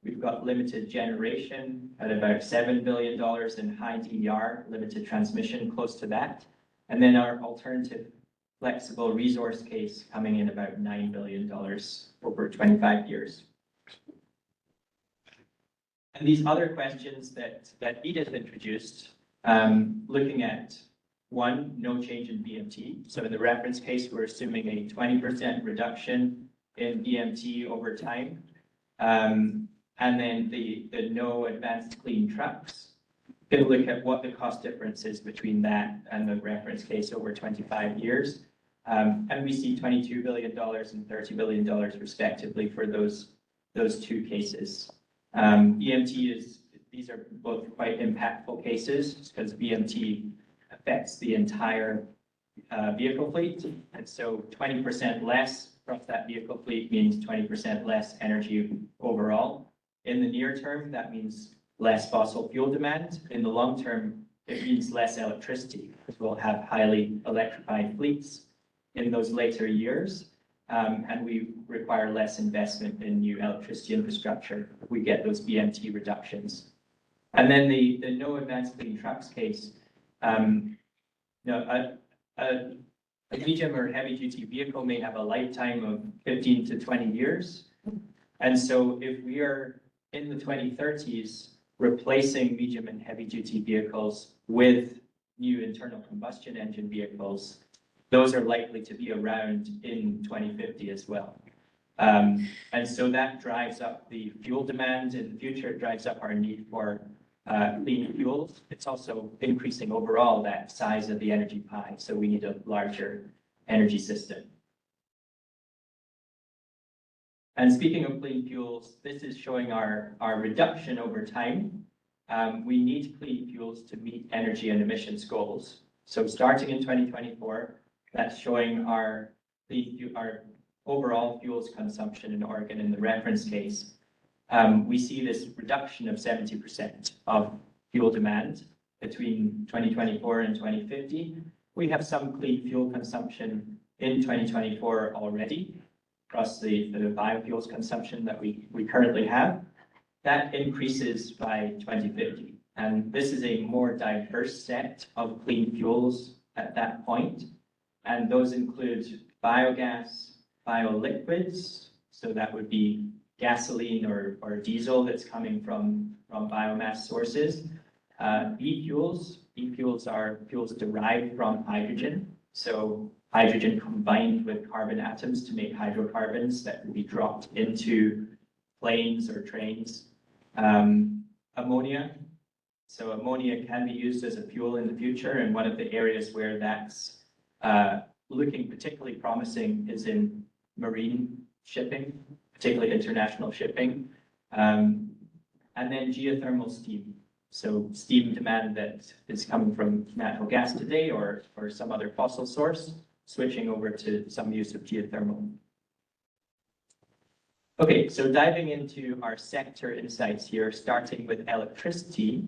Speaker 3: We've got limited generation at about $7 billion and high DER, limited transmission close to that. And then our alternative flexible resource case coming in about $9 billion over 25 years. And these other questions that Edith introduced, looking at one, no change in BMT. So in the reference case, we're assuming a 20% reduction in BMT over time. And then the no advanced clean trucks. Going to look at what the cost difference is between that and the reference case over 25 years. And we see $22 billion and $30 billion respectively for those two cases. These are both quite impactful cases because BMT affects the entire vehicle fleet. And so 20% less across that vehicle fleet means 20% less energy overall. In the near term, that means less fossil fuel demand. In the long term, it means less electricity because we'll have highly electrified fleets in those later years. And we require less investment in new electricity infrastructure if we get those BMT reductions. And then the no advanced clean trucks case, a medium or heavy duty vehicle may have a lifetime of 15 to 20 years. And so if we are in the 2030s replacing medium and heavy duty vehicles with new internal combustion engine vehicles, those are likely to be around in 2050 as well. And so that drives up the fuel demand in the future. It drives up our need for clean fuels. It's also increasing overall that size of the energy pie. So we need a larger energy system. And speaking of clean fuels, this is showing our reduction over time. We need clean fuels to meet energy and emissions goals. So starting in 2024, that's showing our overall fuels consumption in Oregon in the reference case. We see this reduction of 70% of fuel demand between 2024 and 2050. We have some clean fuel consumption in 2024 already across the biofuels consumption that we currently have. That increases by 2050. And this is a more diverse set of clean fuels at that point. And those include biogas, bioliquids, so that would be gasoline or diesel that's coming from biomass sources. E-fuels. E-fuels are fuels derived from hydrogen. So hydrogen combined with carbon atoms to make hydrocarbons that will be dropped into planes or trains. Ammonia. So ammonia can be used as a fuel in the future, and one of the areas where that's looking particularly promising is in marine shipping, particularly international shipping. And then geothermal steam. So steam demand that is coming from natural gas today or some other fossil source, switching over to some use of geothermal. Okay, so diving into our sector insights here, starting with electricity,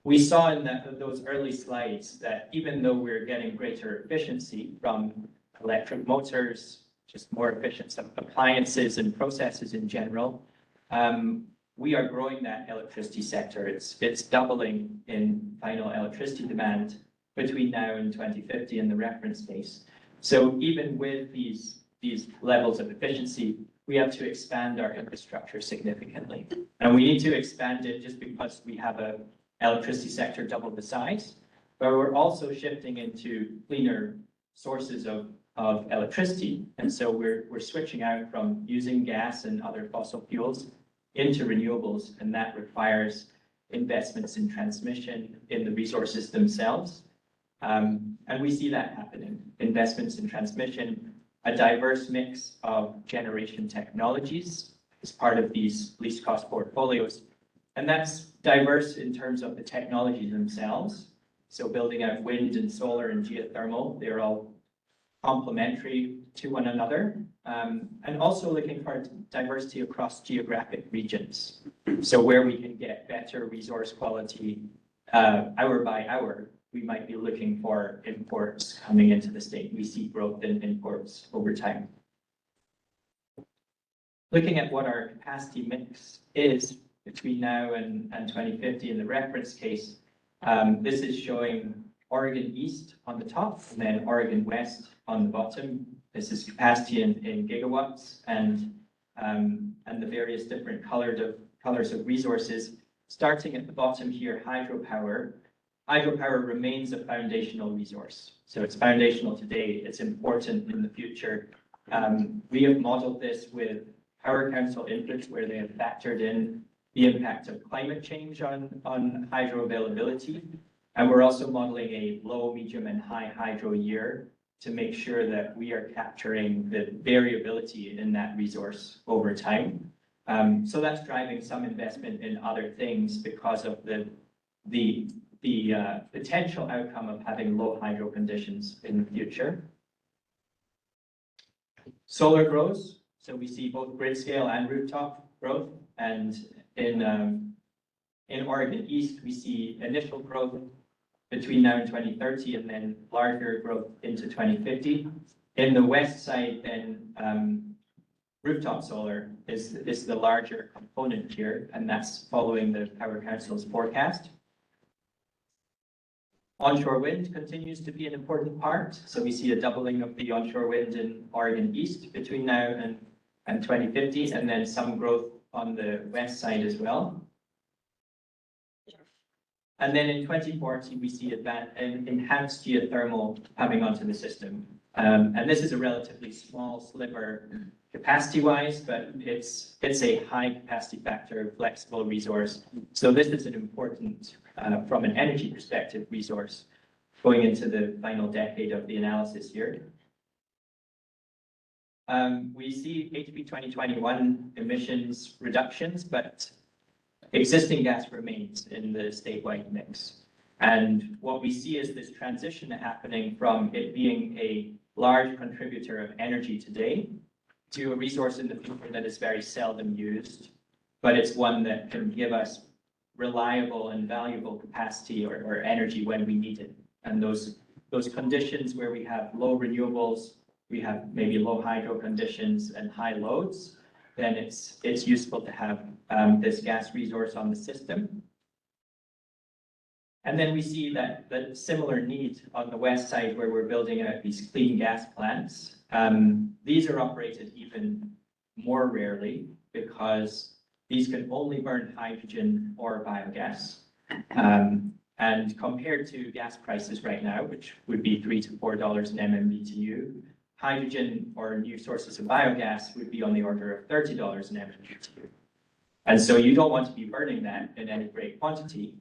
Speaker 3: we saw in those early slides that even though we're getting greater efficiency from electric motors, just more efficient appliances and processes in general, we are growing that electricity sector. It's doubling in final electricity demand between now and 2050 in the reference case. So even with these levels of efficiency, we have to expand our infrastructure significantly. And we need to expand it just because we have a electricity sector double the size, but we're also shifting into cleaner sources of of electricity. And so we're switching out from using gas and other fossil fuels into renewables, and that requires investments in transmission in the resources themselves. And we see that happening, investments in transmission, a diverse mix of generation technologies as part of these least cost portfolios. And that's diverse in terms of the technologies themselves. So building out wind and solar and geothermal, they're all complementary to one another, and also looking for diversity across geographic regions. So where we can get better resource quality hour by hour, we might be looking for imports coming into the state. We see growth in imports over time. Looking at what our capacity mix is between now and 2050 in the reference case, this is showing Oregon East on the top and then Oregon West on the bottom. This is capacity in gigawatts and the various different colors of resources. Starting at the bottom here, hydropower. Hydropower remains a foundational resource. So it's foundational today, it's important in the future. We have modeled this with Power Council inputs where they have factored in the impact of climate change on hydro availability. And we're also modeling a low, medium, and high hydro year to make sure that we are capturing the variability in that resource over time. So that's driving some investment in other things because of the potential outcome of having low hydro conditions in the future. Solar grows, so we see both grid scale and rooftop growth, and in Oregon East, we see initial growth between now and 2030, and then larger growth into 2050. In the west side, then rooftop solar is the larger component here, and that's following the Power Council's forecast. Onshore wind continues to be an important part, so we see a doubling of the onshore wind in Oregon East between now and 2050, and then some growth on the west side as well. And then in 2040, we see an enhanced geothermal coming onto the system. And this is a relatively small sliver capacity-wise, but it's a high capacity factor, flexible resource. So this is an important, from an energy perspective, resource going into the final decade of the analysis here. We see HB 2021 emissions reductions, but existing gas remains in the statewide mix. And what we see is this transition happening from it being a large contributor of energy today to a resource in the future that is very seldom used, but it's one that can give us reliable and valuable capacity or energy when we need it. And those conditions where we have low renewables, we have maybe low hydro conditions and high loads, then it's useful to have this gas resource on the system. And then we see that similar need on the west side where we're building out these clean gas plants. These are operated even more rarely because these can only burn hydrogen or biogas. And compared to gas prices right now, which would be $3 to $4 an MMBTU, hydrogen or new sources of biogas would be on the order of $30 an MMBTU. And so you don't want to be burning that in any great quantity,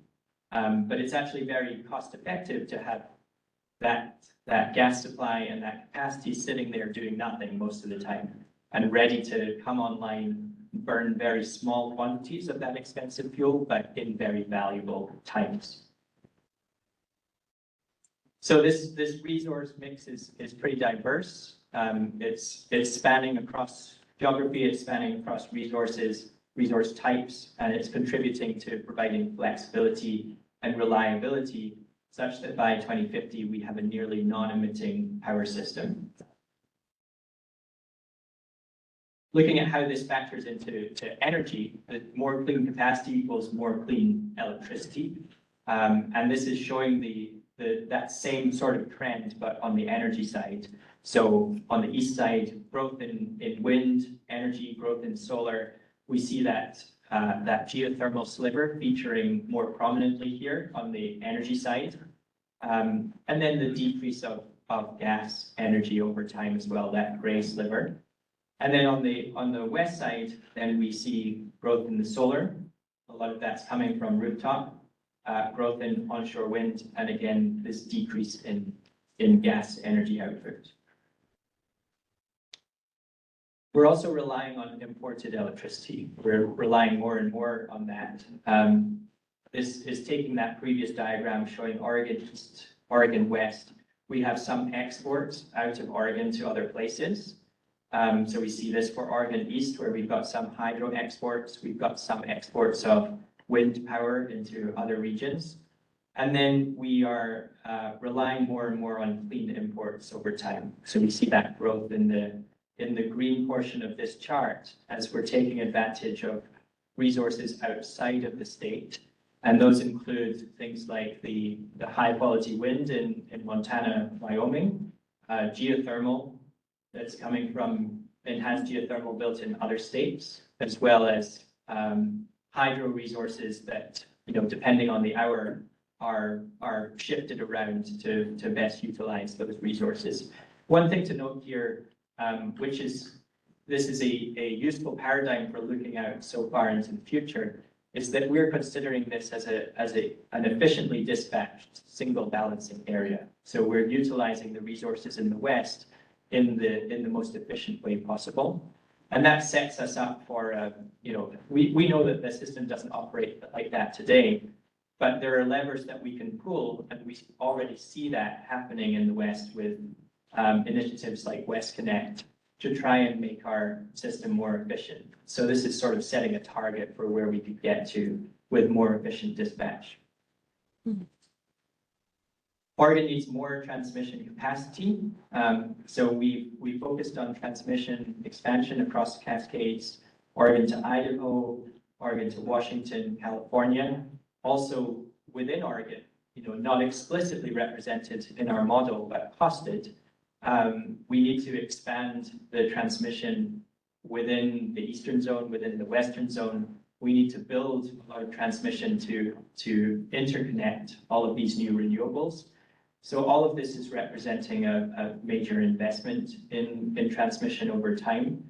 Speaker 3: but it's actually very cost effective to have that gas supply and that capacity sitting there doing nothing most of the time and ready to come online, burn very small quantities of that expensive fuel, but in very valuable times. So this resource mix is pretty diverse. It's spanning across geography, it's spanning across resources, resource types, and it's contributing to providing flexibility and reliability such that by 2050 we have a nearly non-emitting power system. Looking at how this factors into energy, more clean capacity equals more clean electricity. And this is showing that same sort of trend, but on the energy side. So on the east side, growth in wind energy, growth in solar. We see that geothermal sliver featuring more prominently here on the energy side. And then the decrease of of gas energy over time as well, that gray sliver. And then on the west side, then we see growth in the solar. A lot of that's coming from rooftop, growth in onshore wind, and again, this decrease in gas energy output. We're also relying on imported electricity. We're relying more and more on that. This is taking that previous diagram showing Oregon East, Oregon West. We have some exports out of Oregon to other places. So we see this for Oregon East, where we've got some hydro exports. We've got some exports of wind power into other regions. And then we are relying more and more on clean imports over time. So we see that growth in the green portion of this chart as we're taking advantage of resources outside of the state. And those include things like the high quality wind in Montana, Wyoming, geothermal that's coming from enhanced geothermal built in other states, as well as hydro resources that, depending on the hour, are shifted around to best utilize those resources. One thing to note here, this is a useful paradigm for looking out so far into the future, is that we're considering this as an efficiently dispatched single balancing area. So we're utilizing the resources in the West in the most efficient way possible. And that sets us up for, we know that the system doesn't operate like that today, but there are levers that we can pull, and we already see that happening in the West with initiatives like WestConnect to try and make our system more efficient. So this is sort of setting a target for where we could get to with more efficient dispatch. Mm-hmm. Oregon needs more transmission capacity. So we focused on transmission expansion across the Cascades, Oregon to Idaho, Oregon to Washington, California. Also within Oregon, not explicitly represented in our model, but costed, we need to expand the transmission within the eastern zone, within the western zone. We need to build a lot of transmission to interconnect all of these new renewables. So all of this is representing a major investment in transmission over time.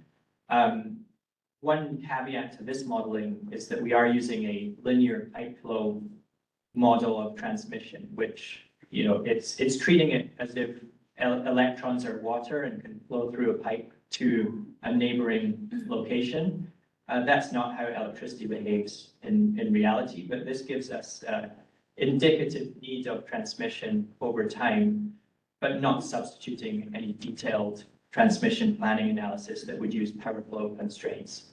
Speaker 3: One caveat to this modeling is that we are using a linear pipe flow model of transmission, which, it's treating it as if electrons are water and can flow through a pipe to a neighboring location. That's not how electricity behaves in reality, but this gives us indicative need of transmission over time, but not substituting any detailed transmission planning analysis that would use power flow constraints.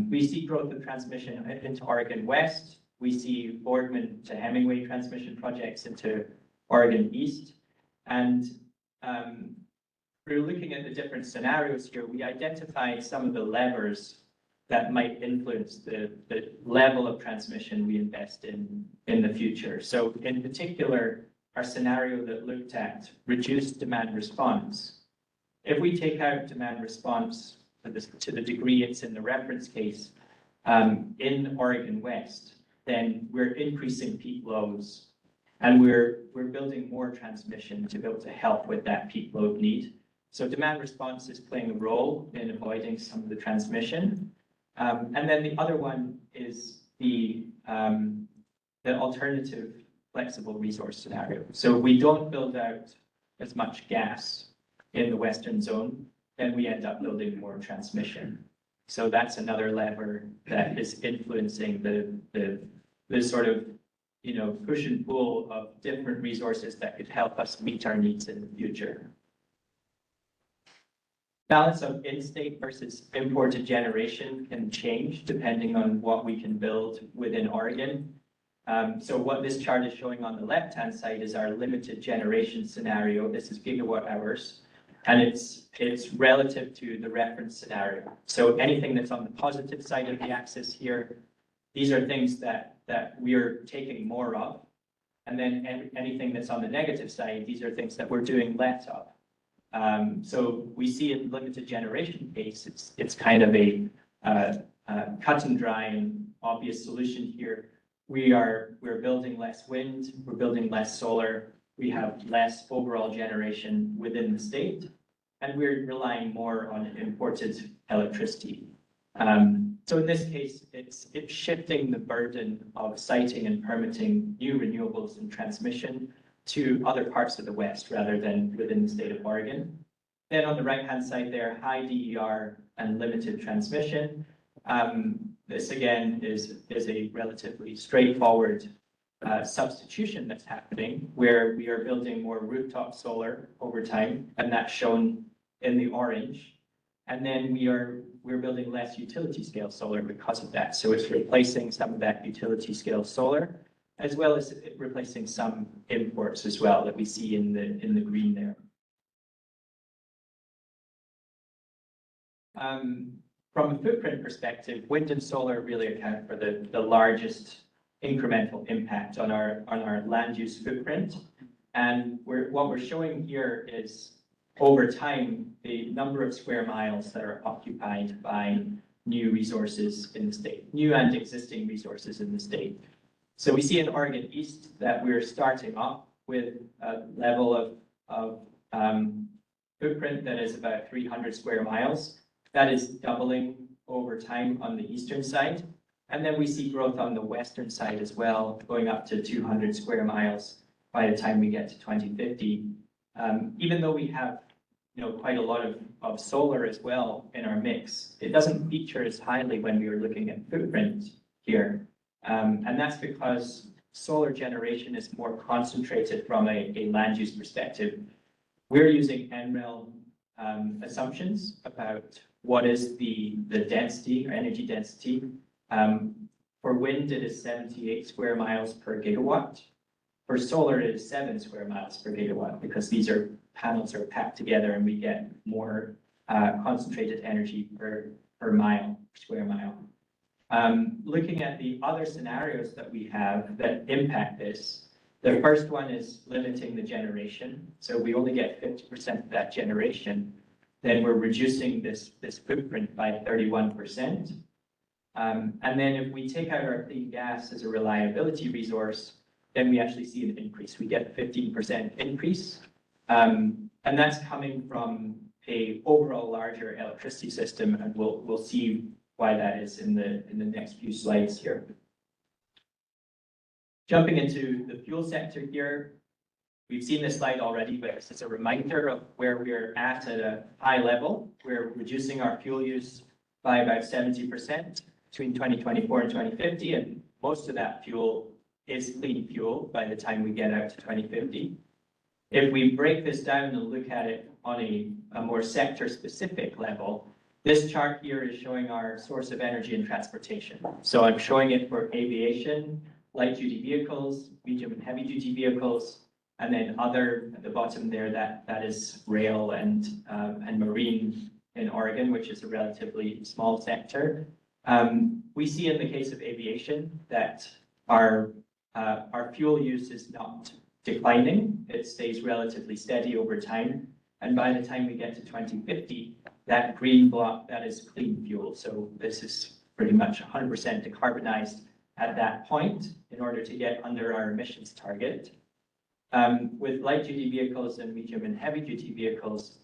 Speaker 3: We see growth of transmission into Oregon West. We see Boardman to Hemingway transmission projects into Oregon East. And we're looking at the different scenarios here. We identified some of the levers that might influence the level of transmission we invest in the future. So in particular, our scenario that looked at reduced demand response. If we take out demand response to the degree it's in the reference case in Oregon West, then we're increasing peak loads, and we're building more transmission to be able to help with that peak load need. So demand response is playing a role in avoiding some of the transmission. And then the other one is the alternative flexible resource scenario. So we don't build out as much gas in the western zone, then we end up building more transmission. So that's another lever that is influencing the sort of, push and pull of different resources that could help us meet our needs in the future. Balance of in-state versus imported generation can change depending on what we can build within Oregon. So what this chart is showing on the left-hand side is our limited generation scenario. This is gigawatt hours, and it's relative to the reference scenario. So anything that's on the positive side of the axis here, these are things that we are taking more of. And then anything that's on the negative side, these are things that we're doing less of. So we see in limited generation case, it's kind of a cut and dry and obvious solution here. We're building less wind, we're building less solar, we have less overall generation within the state, and we're relying more on imported electricity. So in this case, it's shifting the burden of siting and permitting new renewables and transmission to other parts of the West rather than within the state of Oregon. Then on the right-hand side there, high DER and limited transmission. This again is a relatively straightforward substitution that's happening where we are building more rooftop solar over time, and that's shown in the orange. And then we're building less utility scale solar because of that. So it's replacing some of that utility scale solar, as well as replacing some imports as well that we see in the green there. From a footprint perspective, wind and solar really account for the largest incremental impact on our land use footprint. And what we're showing here is over time, the number of square miles that are occupied by new resources in the state, new and existing resources in the state. So we see in Oregon East that we're starting off with a level of footprint that is about 300 square miles. That is doubling over time on the eastern side. And then we see growth on the western side as well, going up to 200 square miles by the time we get to 2050. Even though we have quite a lot of solar as well in our mix, it doesn't feature as highly when we are looking at footprint here. And that's because solar generation is more concentrated from a land use perspective. We're using NREL assumptions about what is the density or energy density. For wind, it is 78 square miles per gigawatt. For solar, it is 7 square miles per gigawatt because these panels are packed together and we get more concentrated energy per square mile. Looking at the other scenarios that we have that impact this, the first one is limiting the generation. So we only get 50% of that generation. Then we're reducing this footprint by 31%. And then if we take out our clean gas as a reliability resource, then we actually see an increase. We get 15% increase. And that's coming from a overall larger electricity system, and we'll see why that is in the next few slides here. Jumping into the fuel sector here, we've seen this slide already, but it's a reminder of where we're at a high level. We're reducing our fuel use by about 70% between 2024 and 2050, and most of that fuel is clean fuel by the time we get out to 2050. If we break this down and look at it on a more sector-specific level, this chart here is showing our source of energy and transportation. So I'm showing it for aviation, light-duty vehicles, medium and heavy-duty vehicles, and then other at the bottom there, that is rail and marine in Oregon, which is a relatively small sector. We see in the case of aviation that our fuel use is not declining. It stays relatively steady over time. And by the time we get to 2050, that green block, that is clean fuel. So this is pretty much 100% decarbonized at that point in order to get under our emissions target. With light-duty vehicles and medium and heavy-duty vehicles,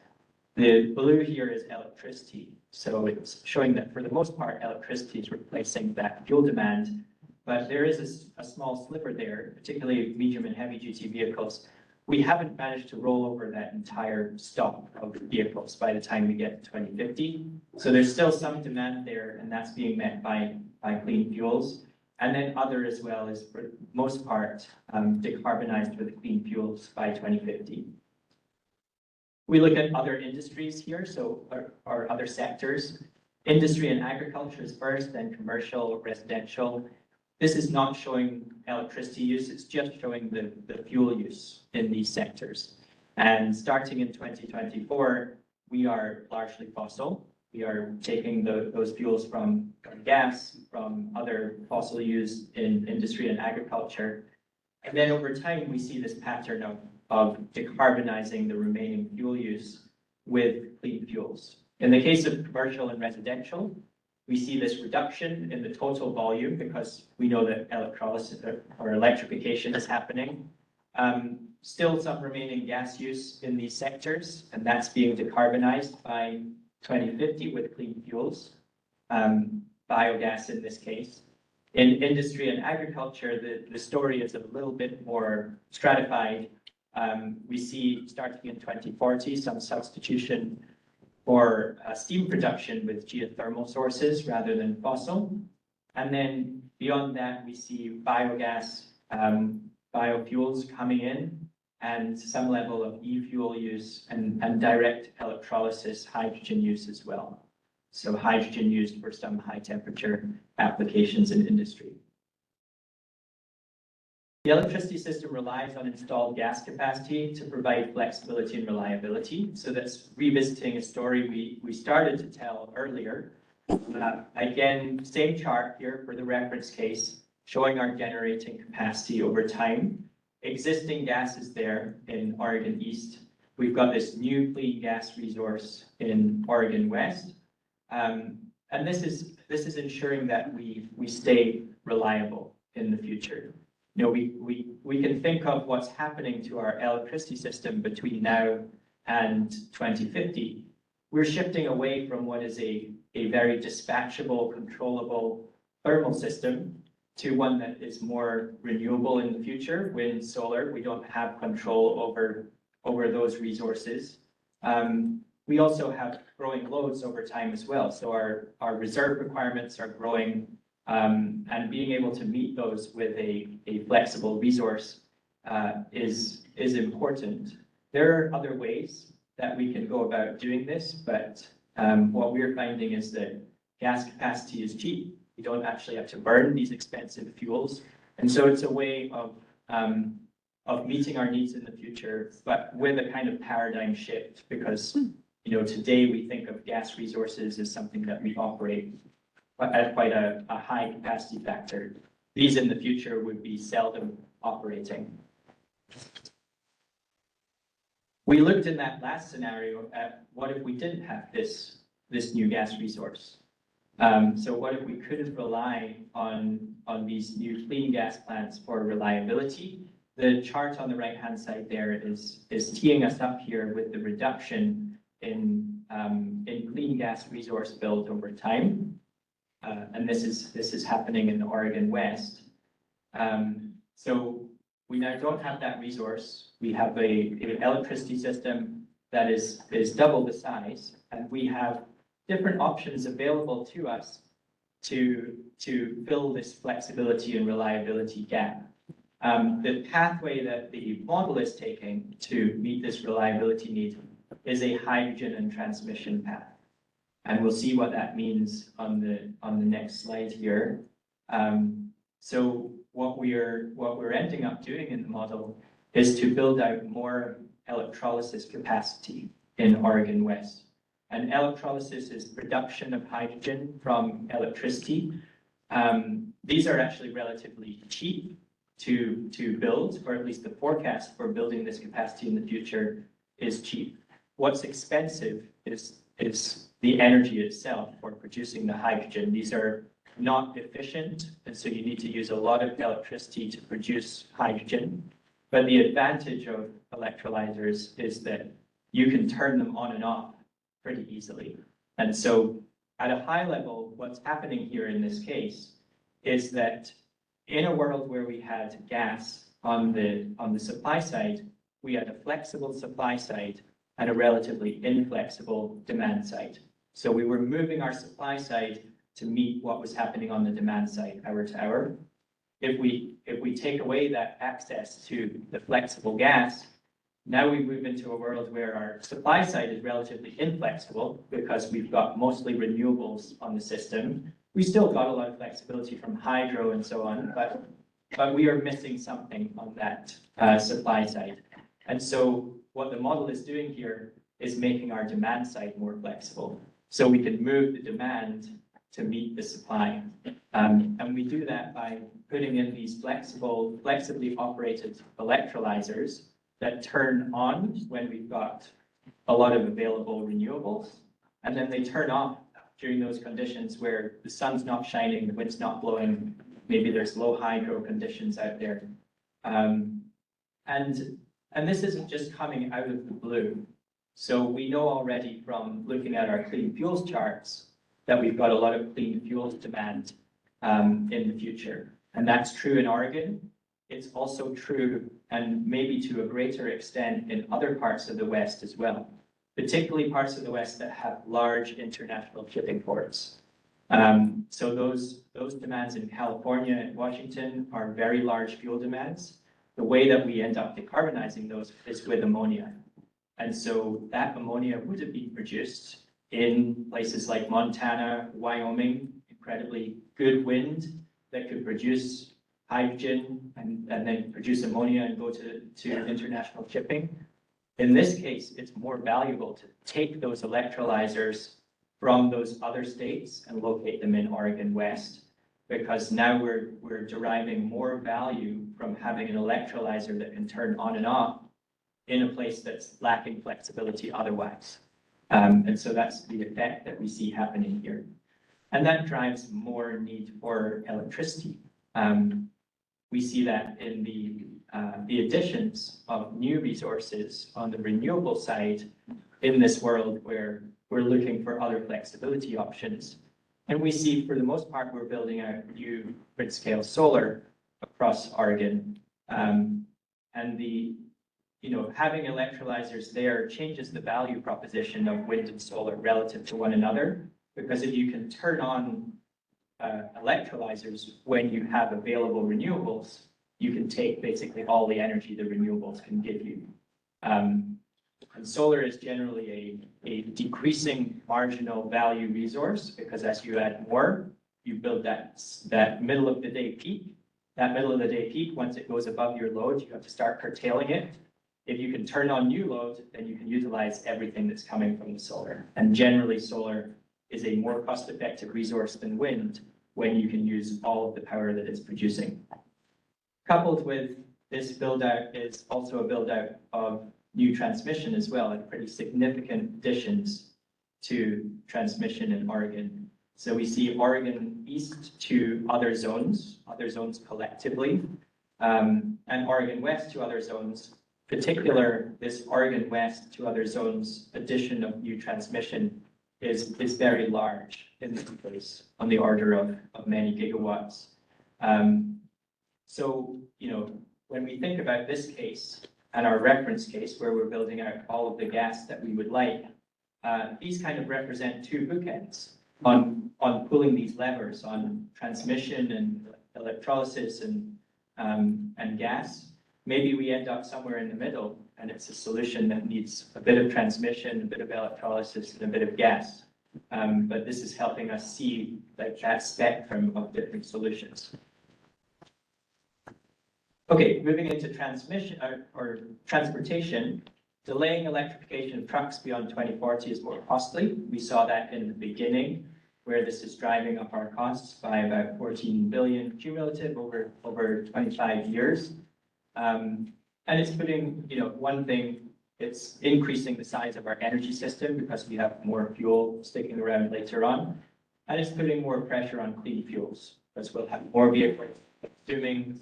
Speaker 3: the blue here is electricity. So it's showing that for the most part, electricity is replacing that fuel demand. But there is a small sliver there, particularly medium and heavy-duty vehicles. We haven't managed to roll over that entire stock of vehicles by the time we get to 2050. So there's still some demand there, and that's being met by clean fuels. And then other as well is, for the most part, decarbonized with clean fuels by 2050. We look at other industries here, so our other sectors. Industry and agriculture is first, then commercial, residential. This is not showing electricity use, it's just showing the fuel use in these sectors. And starting in 2024, we are largely fossil. We are taking those fuels from gas, from other fossil use in industry and agriculture. And then over time, we see this pattern of decarbonizing the remaining fuel use with clean fuels. In the case of commercial and residential, we see this reduction in the total volume because we know that electrolysis or electrification is happening. Still some remaining gas use in these sectors, and that's being decarbonized by 2050 with clean fuels, biogas in this case. In industry and agriculture, the story is a little bit more stratified. We see starting in 2040 some substitution for steam production with geothermal sources rather than fossil. And then beyond that, we see biogas, biofuels coming in, and some level of e-fuel use and direct electrolysis hydrogen use as well. So hydrogen used for some high temperature applications in industry. The electricity system relies on installed gas capacity to provide flexibility and reliability. So that's revisiting a story we started to tell earlier. Again, same chart here for the reference case, showing our generating capacity over time. Existing gas is there in Oregon East. We've got this new clean gas resource in Oregon West. And this is ensuring that we stay reliable in the future. You know, we can think of what's happening to our electricity system between now and 2050. We're shifting away from what is a very dispatchable, controllable thermal system to one that is more renewable in the future. Wind, solar, we don't have control over those resources. We also have growing loads over time as well. So our reserve requirements are growing, and being able to meet those with a flexible resource is important. There are other ways that we can go about doing this, but what we're finding is that gas capacity is cheap. You don't actually have to burn these expensive fuels. And so it's a way of meeting our needs in the future, but with a kind of paradigm shift, because you know, today we think of gas resources as something that we operate at quite a high capacity factor. These in the future would be seldom operating. We looked in that last scenario at what if we didn't have this new gas resource? So what if we couldn't rely on these new clean gas plants for reliability? The chart on the right-hand side there is teeing us up here with the reduction in clean gas resource build over time. And this is happening in the Oregon West. So we now don't have that resource. We have an electricity system that is double the size, and we have different options available to us to fill this flexibility and reliability gap. The pathway that the model is taking to meet this reliability need is a hydrogen and transmission path. And we'll see what that means on the next slide here. So what we're ending up doing in the model is to build out more electrolysis capacity in Oregon West. And electrolysis is production of hydrogen from electricity. These are actually relatively cheap to build, or at least the forecast for building this capacity in the future is cheap. What's expensive is the energy itself for producing the hydrogen. These are not efficient, and so you need to use a lot of electricity to produce hydrogen. But the advantage of electrolyzers is that you can turn them on and off pretty easily. And so at a high level, what's happening here in this case is that in a world where we had gas on the supply side, we had a flexible supply side and a relatively inflexible demand side. So we were moving our supply side to meet what was happening on the demand side, hour to hour. If we take away that access to the flexible gas, now we move into a world where our supply side is relatively inflexible because we've got mostly renewables on the system. We still got a lot of flexibility from hydro and so on, but we are missing something on that supply side. And so what the model is doing here is making our demand side more flexible. So we can move the demand to meet the supply. And we do that by putting in these flexibly operated electrolyzers that turn on when we've got a lot of available renewables, and then they turn off during those conditions where the sun's not shining, the wind's not blowing, maybe there's low hydro conditions out there. And And this isn't just coming out of the blue. So we know already from looking at our clean fuels charts that we've got a lot of clean fuels demand in the future. And that's true in Oregon. It's also true, and maybe to a greater extent, in other parts of the West as well, particularly parts of the West that have large international shipping ports. So those demands in California and Washington are very large fuel demands. The way that we end up decarbonizing those is with ammonia. And so that ammonia would have been produced in places like Montana, Wyoming, incredibly good wind that could produce hydrogen and then produce ammonia and go to international shipping. In this case, it's more valuable to take those electrolyzers from those other states and locate them in Oregon West, because now we're deriving more value from having an electrolyzer that can turn on and off in a place that's lacking flexibility otherwise. And so that's the effect that we see happening here. And that drives more need for electricity. We see that in the additions of new resources on the renewable side in this world where we're looking for other flexibility options. And we see, for the most part, we're building out new grid-scale solar across Oregon. And having electrolyzers there changes the value proposition of wind and solar relative to one another, because if you can turn on electrolyzers when you have available renewables, you can take basically all the energy the renewables can give you. And solar is generally a decreasing marginal value resource, because as you add more, you build that middle of the day peak. That middle of the day peak, once it goes above your load, you have to start curtailing it. If you can turn on new load, then you can utilize everything that's coming from the solar. And generally, solar is a more cost-effective resource than wind when you can use all of the power that it's producing. Coupled with this build-out is also a build-out of new transmission as well, and pretty significant additions to transmission in Oregon. So we see Oregon east to other zones collectively, and Oregon west to other zones. Particular, this Oregon west to other zones addition of new transmission is very large in this place, on the order of many gigawatts. So, when we think about this case and our reference case where we're building out all of the gas that we would like, these kind of represent two bookends on pulling these levers on transmission and electrolysis and gas. Maybe we end up somewhere in the middle, and it's a solution that needs a bit of transmission, a bit of electrolysis, and a bit of gas. But this is helping us see that spectrum of different solutions. Okay, moving into transmission or transportation, delaying electrification of trucks beyond 2040 is more costly. We saw that in the beginning, where this is driving up our costs by about 14 billion cumulative over 25 years. And it's putting, one thing, it's increasing the size of our energy system because we have more fuel sticking around later on. And it's putting more pressure on clean fuels because we'll have more vehicles consuming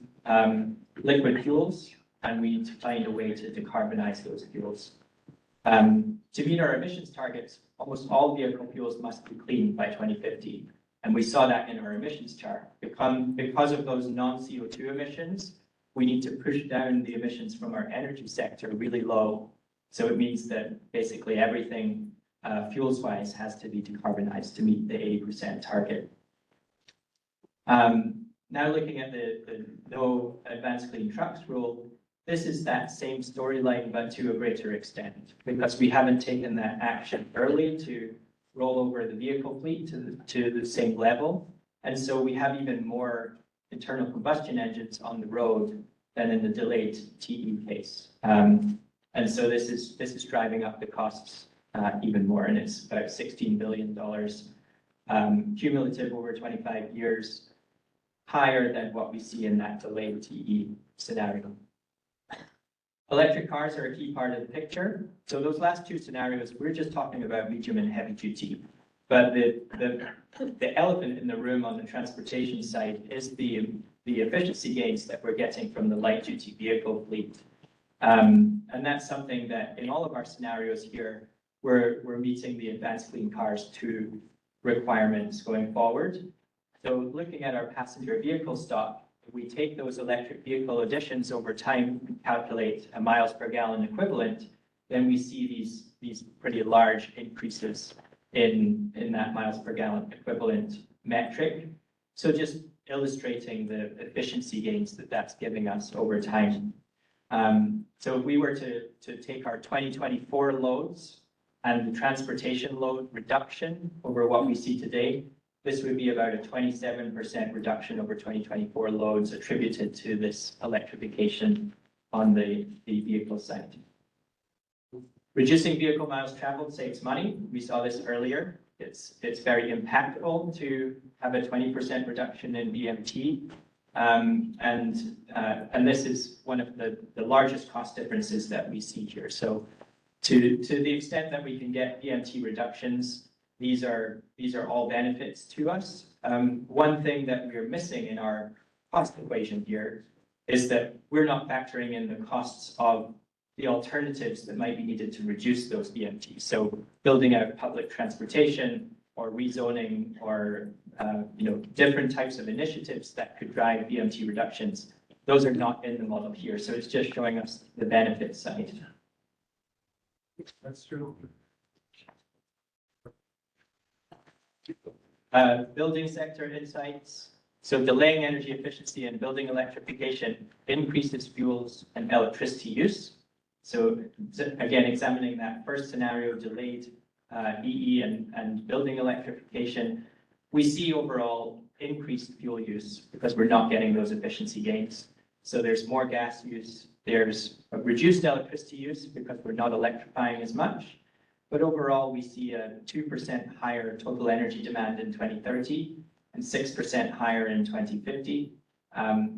Speaker 3: liquid fuels, and we need to find a way to decarbonize those fuels. To meet our emissions targets, almost all vehicle fuels must be clean by 2050. And we saw that in our emissions chart. Because of those non-CO2 emissions, we need to push down the emissions from our energy sector really low. So it means that basically everything fuels-wise has to be decarbonized to meet the 80% target. Now looking at the no advanced clean trucks rule, this is that same storyline, but to a greater extent, because we haven't taken that action early to roll over the vehicle fleet to the same level. And so we have even more internal combustion engines on the road than in the delayed TE case. And so this is driving up the costs even more, and it's about $16 billion cumulative over 25 years, higher than what we see in that delayed TE scenario. Electric cars are a key part of the picture. So those last two scenarios, we're just talking about medium and heavy duty. But the elephant in the room on the transportation side is the efficiency gains that we're getting from the light duty vehicle fleet. And that's something that in all of our scenarios here, we're meeting the Advanced Clean Cars 2 requirements going forward. So looking at our passenger vehicle stock, if we take those electric vehicle additions over time, and calculate a miles per gallon equivalent, then we see these pretty large increases in that miles per gallon equivalent metric. So just illustrating the efficiency gains that that's giving us over time. So if we were to take our 2024 loads and the transportation load reduction over what we see today, this would be about a 27% reduction over 2024 loads attributed to this electrification on the vehicle side. Reducing vehicle miles traveled saves money. We saw this earlier. It's very impactful to have a 20% reduction in VMT. And this is one of the largest cost differences that we see here. So to the extent that we can get VMT reductions, these are all benefits to us. One thing that we're missing in our cost equation here is that we're not factoring in the costs of the alternatives that might be needed to reduce those VMTs. So building out public transportation or rezoning or different types of initiatives that could drive VMT reductions. Those are not in the model here. So it's just showing us the benefit side.
Speaker 4: That's true.
Speaker 3: Building sector insights. So delaying energy efficiency and building electrification increases fuels and electricity use. So again, examining that first scenario, delayed EE and building electrification, we see overall increased fuel use because we're not getting those efficiency gains. So there's more gas use, there's a reduced electricity use because we're not electrifying as much. But overall, we see a 2% higher total energy demand in 2030 and 6% higher in 2050.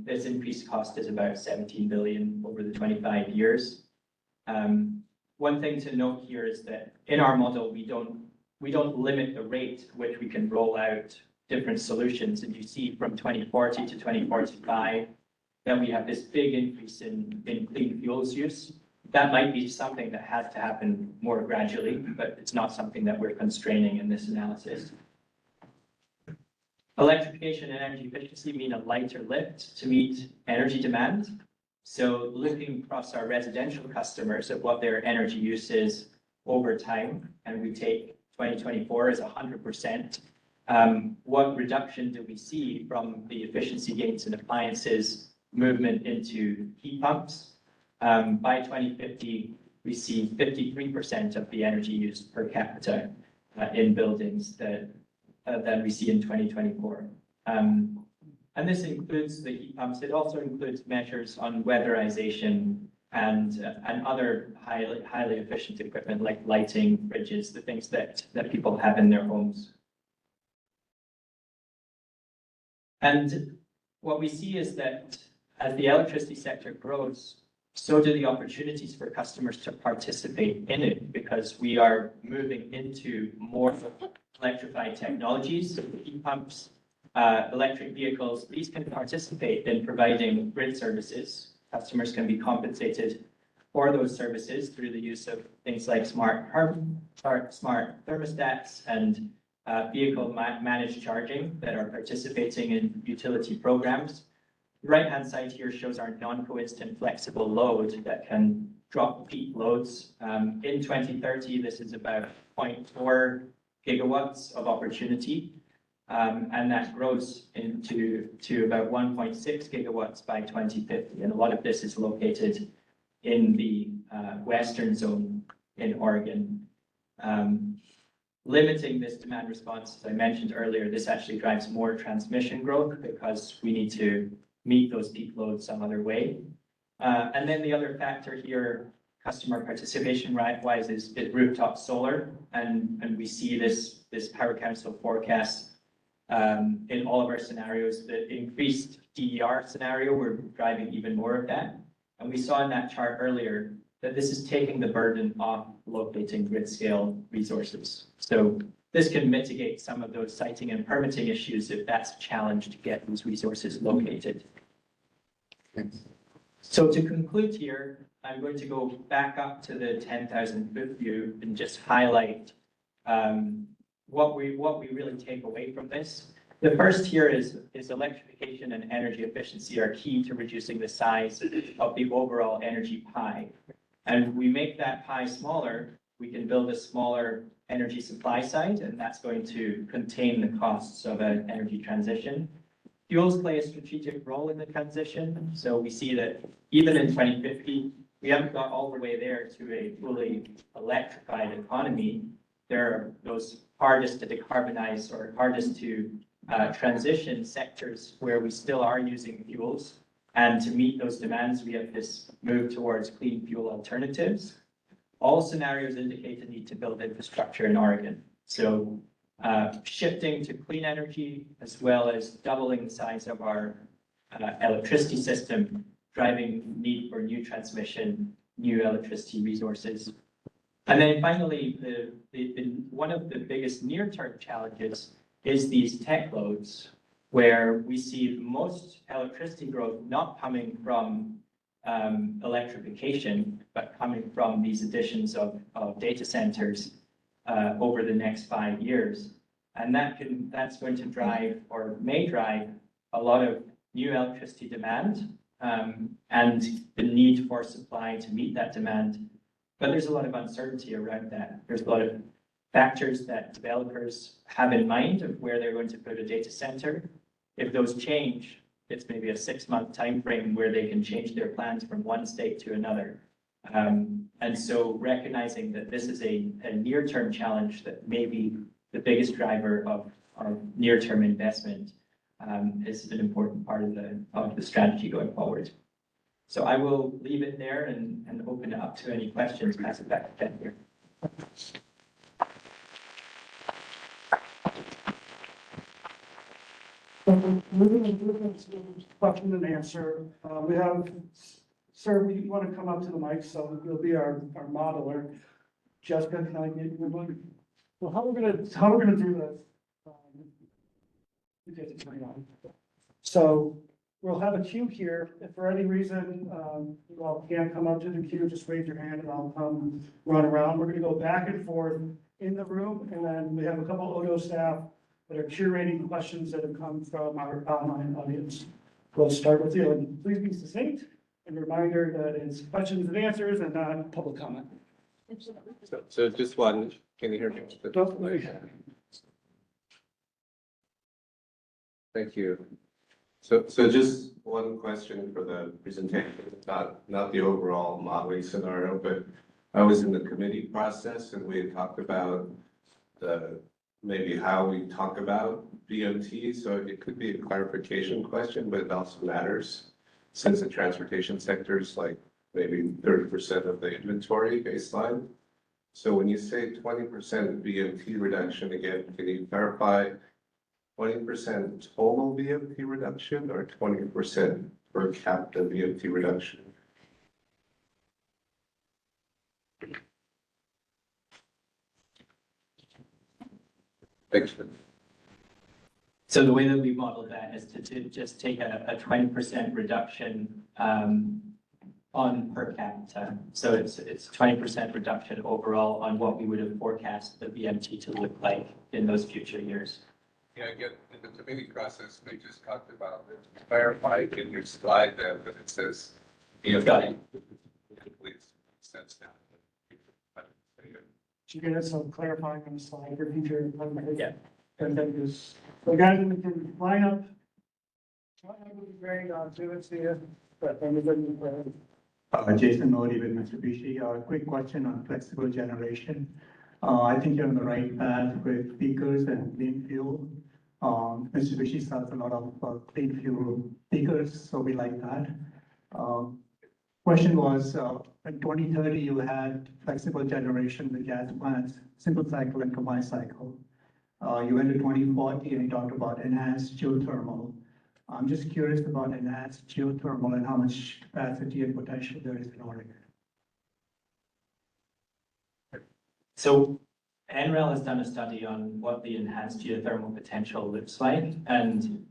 Speaker 3: This increased cost is about 17 billion over the 25 years. One thing to note here is that in our model, we don't limit the rate at which we can roll out different solutions. And you see from 2040 to 2045 that we have this big increase in clean fuels use. That might be something that has to happen more gradually, but it's not something that we're constraining in this analysis. Electrification and energy efficiency mean a lighter lift to meet energy demand. So looking across our residential customers at what their energy use is over time, and we take 2024 as 100%, what reduction do we see from the efficiency gains in appliances movement into heat pumps? By 2050, we see 53% of the energy used per capita in buildings than we see in 2024. And this includes the heat pumps. It also includes measures on weatherization and other highly efficient equipment like lighting, fridges, the things that people have in their homes. And what we see is that as the electricity sector grows, so do the opportunities for customers to participate in it, because we are moving into more electrified technologies, so heat pumps, electric vehicles. These can participate in providing grid services. Customers can be compensated for those services through the use of things like smart thermostats and vehicle managed charging that are participating in utility programs. The right-hand side here shows our non-coincident flexible load that can drop peak loads. In 2030, this is about 0.4 gigawatts of opportunity, and that grows to about 1.6 gigawatts by 2050. And a lot of this is located in the western zone in Oregon. Limiting this demand response, as I mentioned earlier, this actually drives more transmission growth because we need to meet those peak loads some other way. And then the other factor here, customer participation wise, is rooftop solar. And we see this Power Council forecast in all of our scenarios. The increased DER scenario, we're driving even more of that. And we saw in that chart earlier that this is taking the burden off locating grid scale resources. So this can mitigate some of those siting and permitting issues if that's a challenge to get those resources located.
Speaker 4: Thanks.
Speaker 3: So to conclude here, I'm going to go back up to the 10,000 foot view and just highlight what we really take away from this. The first here is electrification and energy efficiency are key to reducing the size of the overall energy pie. And we make that pie smaller, we can build a smaller energy supply side, and that's going to contain the costs of an energy transition. Fuels play a strategic role in the transition. So we see that even in 2050, we haven't got all the way there to a fully electrified economy. There are those hardest to decarbonize or hardest to transition sectors where we still are using fuels. And to meet those demands, we have this move towards clean fuel alternatives. All scenarios indicate a need to build infrastructure in Oregon. So shifting to clean energy, as well as doubling the size of our electricity system, driving need for new transmission, new electricity resources. And then finally, one of the biggest near-term challenges is these tech loads, where we see most electricity growth not coming from electrification, but coming from these additions of data centers over the next 5 years. And that's going to drive or may drive a lot of new electricity demand and the need for supply to meet that demand. But there's a lot of uncertainty around that. There's a lot of factors that developers have in mind of where they're going to put a data center. If those change, it's maybe a 6-month time frame where they can change their plans from one state to another. And so recognizing that this is a near-term challenge that may be the biggest driver of near-term investment is an important part of the strategy going forward. So I will leave it there and open it up to any questions. Pass it back to Jen here.
Speaker 1: Moving into question and answer, we have, sir, you want to come up to the mic, so you'll be our modeler. Jessica, can I get your mic? Well, how we're gonna do this? So we'll have a queue here. If for any reason you all can't come up to the queue, just raise your hand and I'll come run around. We're gonna go back and forth in the room, and then we have a couple Odo staff that are curating questions that have come from our online audience. We'll start with you, and please be succinct, and reminder that it's questions and answers and not public comment.
Speaker 4: So just one, can you hear me? Thank you. So just one question for the presentation, not the overall modeling scenario, but I was in the committee process and we had talked about maybe how we talk about BMT. So it could be a clarification question, but it also matters since the transportation sector is like maybe 30% of the inventory baseline. So when you say 20% BMT reduction, again, can you clarify 20% total BMT reduction or 20% per capita BMT reduction? Thanks.
Speaker 3: So the way that we modeled that is to just take a 20% reduction on per capita. So it's 20% reduction overall on what we would have forecast the BMT to look like in those future years.
Speaker 4: Yeah, again, in the committee process, we just talked about it. Clarify in your slide there, but it says.
Speaker 3: Got it.
Speaker 4: Please, sense now.
Speaker 1: Should you get us some clarifying on the slide for future?
Speaker 3: Yeah.
Speaker 1: And then just, so guys, we can line up. Would be great, do it, see you. But everybody,
Speaker 5: Jason Modi with Mitsubishi. Quick question on flexible generation. I think you're on the right path with peakers and clean fuel. Mitsubishi sells a lot of clean fuel peakers, so we like that. Question was, in 2030, you had flexible generation with gas plants, simple cycle and combined cycle. You went to 2040 and you talked about enhanced geothermal. I'm just curious about enhanced geothermal and how much capacity and potential there is in Oregon.
Speaker 3: So NREL has done a study on what the enhanced geothermal potential looks like, and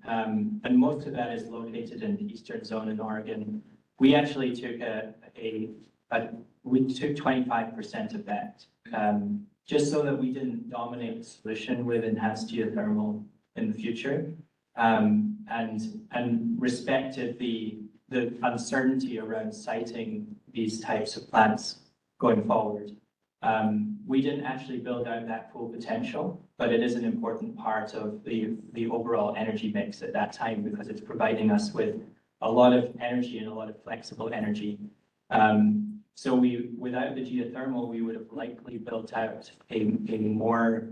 Speaker 3: most of that is located in the eastern zone in Oregon. We actually took we took 25% of that, just so that we didn't dominate the solution with enhanced geothermal in the future. And respected the uncertainty around siting these types of plants going forward. We didn't actually build out that full potential, but it is an important part of the overall energy mix at that time because it's providing us with a lot of energy and a lot of flexible energy. So without the geothermal, we would have likely built out a more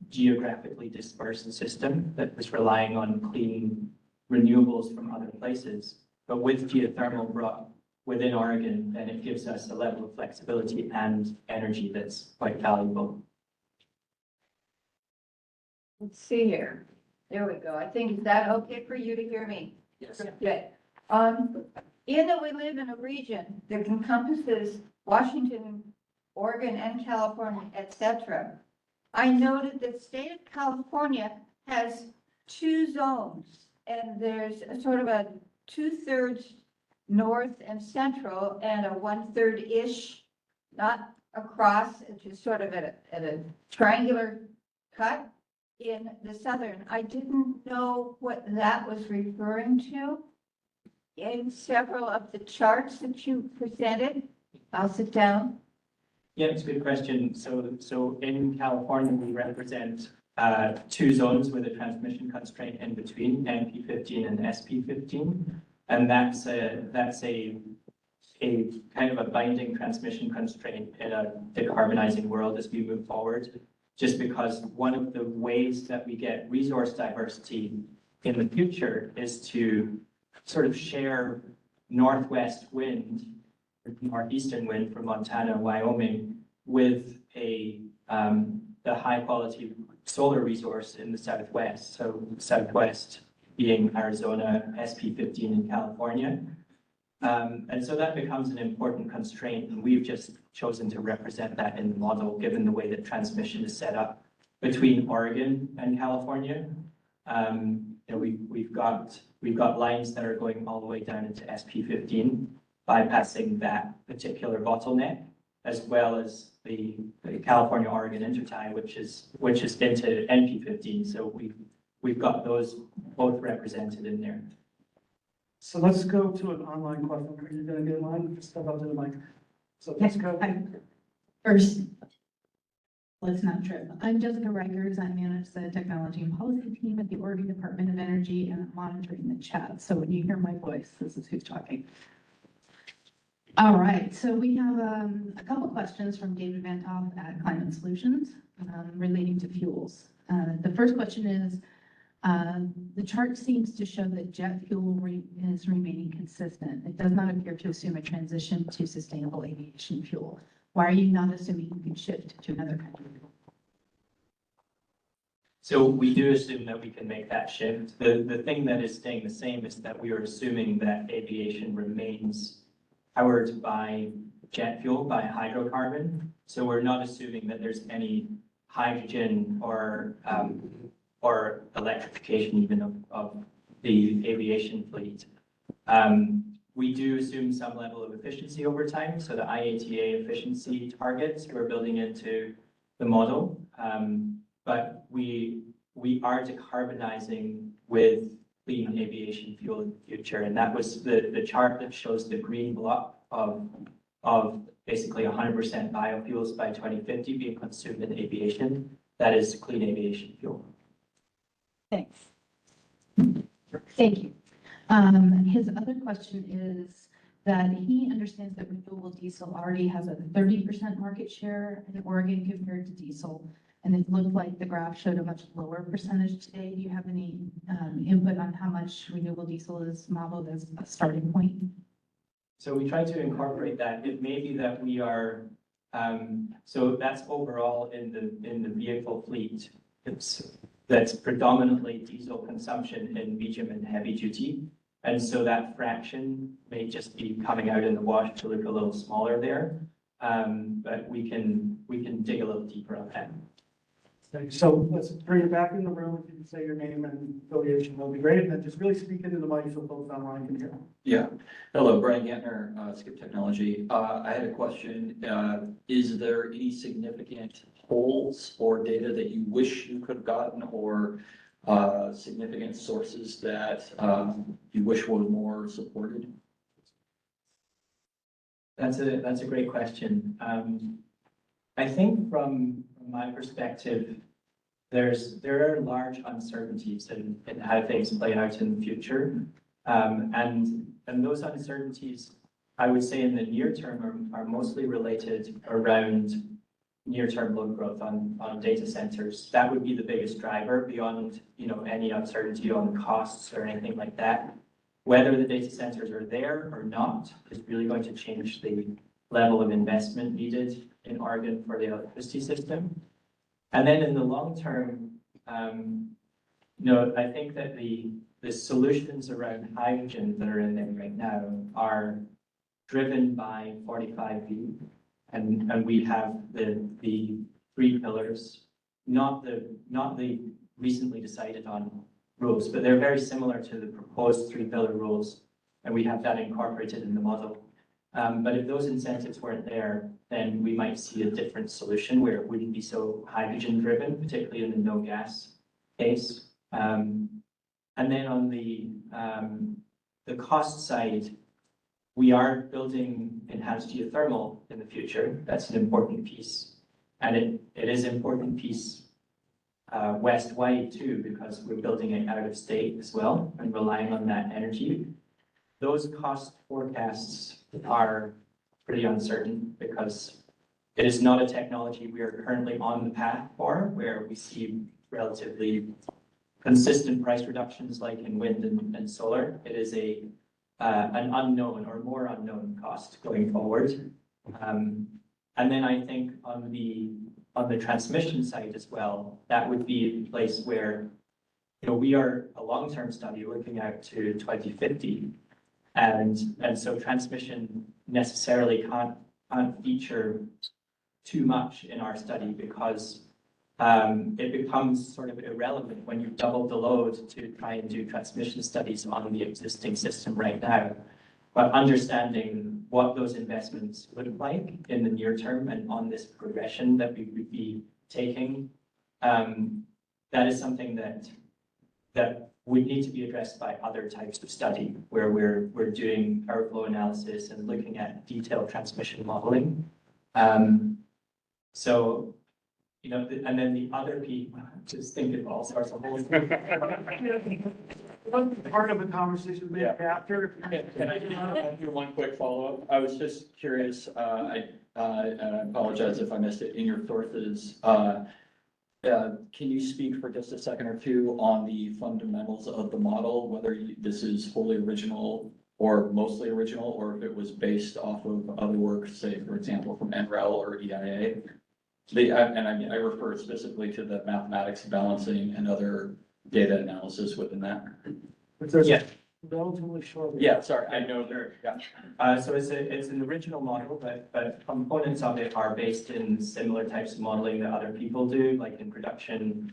Speaker 3: geographically dispersed system that was relying on clean renewables from other places. But with geothermal brought within Oregon, then it gives us a level of flexibility and energy that's quite valuable.
Speaker 6: Let's see here. There we go. I think, is that okay for you to hear me?
Speaker 3: Yes.
Speaker 6: Good. In that we live in a region that encompasses Washington, Oregon, and California, etc. I noted that the state of California has 2 zones, and there's a sort of a 2/3 north and central, and a 1/3-ish, not across, it's just sort of at a triangular cut in the southern. I didn't know what that was referring to in several of the charts that you presented. I'll sit down.
Speaker 3: Yeah, it's a good question. So in California, we represent 2 zones with a transmission constraint in between, NP15 and SP15. And that's a kind of a binding transmission constraint in a decarbonizing world as we move forward. Just because one of the ways that we get resource diversity in the future is to sort of share northwest wind, northeastern wind from Montana and Wyoming with the high quality solar resource in the southwest. So southwest being Arizona, SP15 in California. And so that becomes an important constraint, and we've just chosen to represent that in the model, given the way that transmission is set up between Oregon and California. We've got lines that are going all the way down into SP15, bypassing that particular bottleneck, as well as the California-Oregon intertie, which is into NP15. So we've got those both represented in there.
Speaker 1: So let's go to an online question. Are you going to get in line? Step up to the mic. So let's go.
Speaker 7: First, let's not trip. I'm Jessica Rikers. I manage the technology and policy team at the Oregon Department of Energy, and I'm monitoring the chat. So when you hear my voice, this is who's talking. All right, so we have a couple questions from David Van Toff at Climate Solutions relating to fuels. The first question is, the chart seems to show that jet fuel is remaining consistent. It does not appear to assume a transition to sustainable aviation fuel. Why are you not assuming you can shift to another country?
Speaker 3: So we do assume that we can make that shift. The thing that is staying the same is that we are assuming that aviation remains powered by jet fuel, by hydrocarbon. So we're not assuming that there's any hydrogen or electrification even of the aviation fleet. We do assume some level of efficiency over time. So the IATA efficiency targets we're building into the model. But we are decarbonizing with clean aviation fuel in the future. And that was the chart that shows the green block of basically 100% biofuels by 2050 being consumed in aviation. That is clean aviation fuel.
Speaker 7: Thanks. Thank you. His other question is that he understands that renewable diesel already has a 30% market share in Oregon compared to diesel. And it looked like the graph showed a much lower percentage today. Do you have any input on how much renewable diesel is modeled as a starting point?
Speaker 3: So we try to incorporate that. It may be that we are, so that's overall in the vehicle fleet. That's predominantly diesel consumption in medium and heavy duty. And so that fraction may just be coming out in the wash to look a little smaller there. But we can dig a little deeper on that.
Speaker 1: Okay, so let's bring it back in the room. If you can say your name and affiliation, that'll be great. And then just really speak into the mic so folks online can hear.
Speaker 8: Yeah. Hello, Brian Gantner, Skip Technology. I had a question. Is there any significant holes or data that you wish you could have gotten, or significant sources that you wish were more supported?
Speaker 3: That's a great question. I think from my perspective, there are large uncertainties in how things play out in the future. And those uncertainties, I would say in the near term are mostly related around near-term load growth on data centers. That would be the biggest driver beyond, any uncertainty on costs or anything like that. Whether the data centers are there or not is really going to change the level of investment needed in Oregon for the electricity system. And then in the long term, I think that the solutions around hydrogen that are in there right now are driven by 45V. And we have the three pillars, not the recently decided on rules, but they're very similar to the proposed three-pillar rules, and we have that incorporated in the model. But if those incentives weren't there, then we might see a different solution where it wouldn't be so hydrogen-driven, particularly in the no gas case. And then on the cost side, we are building enhanced geothermal in the future. That's an important piece, and it is an important piece west-wide too, because we're building it out of state as well and relying on that energy. Those cost forecasts are pretty uncertain because it is not a technology we are currently on the path for, where we see relatively consistent price reductions like in wind and solar. It is an unknown or more unknown cost going forward. And then I think on the transmission side as well, that would be a place where, we are a long-term study looking out to 2050. And so transmission necessarily can't feature too much in our study because it becomes sort of irrelevant when you double the load to try and do transmission studies on the existing system right now. But understanding what those investments look like in the near term and on this progression that we would be taking, that is something that would need to be addressed by other types of study, where we're doing power flow analysis and looking at detailed transmission modeling. So, and then the other piece, just think of all sorts of holes.
Speaker 1: Part of the conversation maybe after.
Speaker 8: Can I do one quick follow-up? I was just curious, I apologize if I missed it in your sources. Can you speak for just a second or two on the fundamentals of the model, whether this is fully original or mostly original, or if it was based off of other work, say, for example, from NREL or EIA? I refer specifically to the mathematics balancing and other data analysis within that.
Speaker 3: Yeah.
Speaker 1: Relatively short.
Speaker 8: Yeah, sorry, I know there, yeah.
Speaker 3: So it's an original model, but components of it are based in similar types of modeling that other people do, like in production,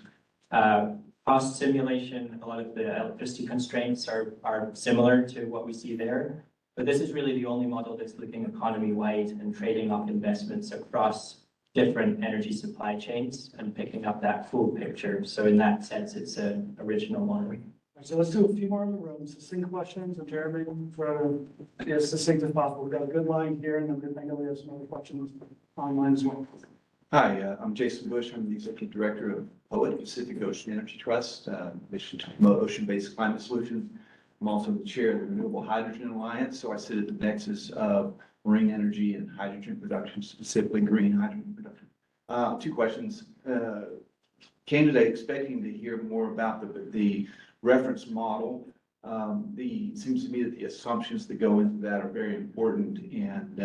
Speaker 3: cost simulation. A lot of the electricity constraints are similar to what we see there. But this is really the only model that's looking economy-wide and trading off investments across different energy supply chains and picking up that full picture. So in that sense, it's an original modeling.
Speaker 1: So let's do a few more in the room, succinct questions, and Jeremy, for as succinct as possible. We've got a good line here, and then I know we have some other questions online as well.
Speaker 9: Hi, I'm Jason Bush. I'm the Executive Director of POET, Pacific Ocean Energy Trust, mission to promote ocean-based climate solutions. I'm also the chair of the Renewable Hydrogen Alliance, so I sit at the nexus of marine energy and hydrogen production, specifically green hydrogen production. Two questions. Came today expecting to hear more about the reference model. It seems to me that the assumptions that go into that are very important, and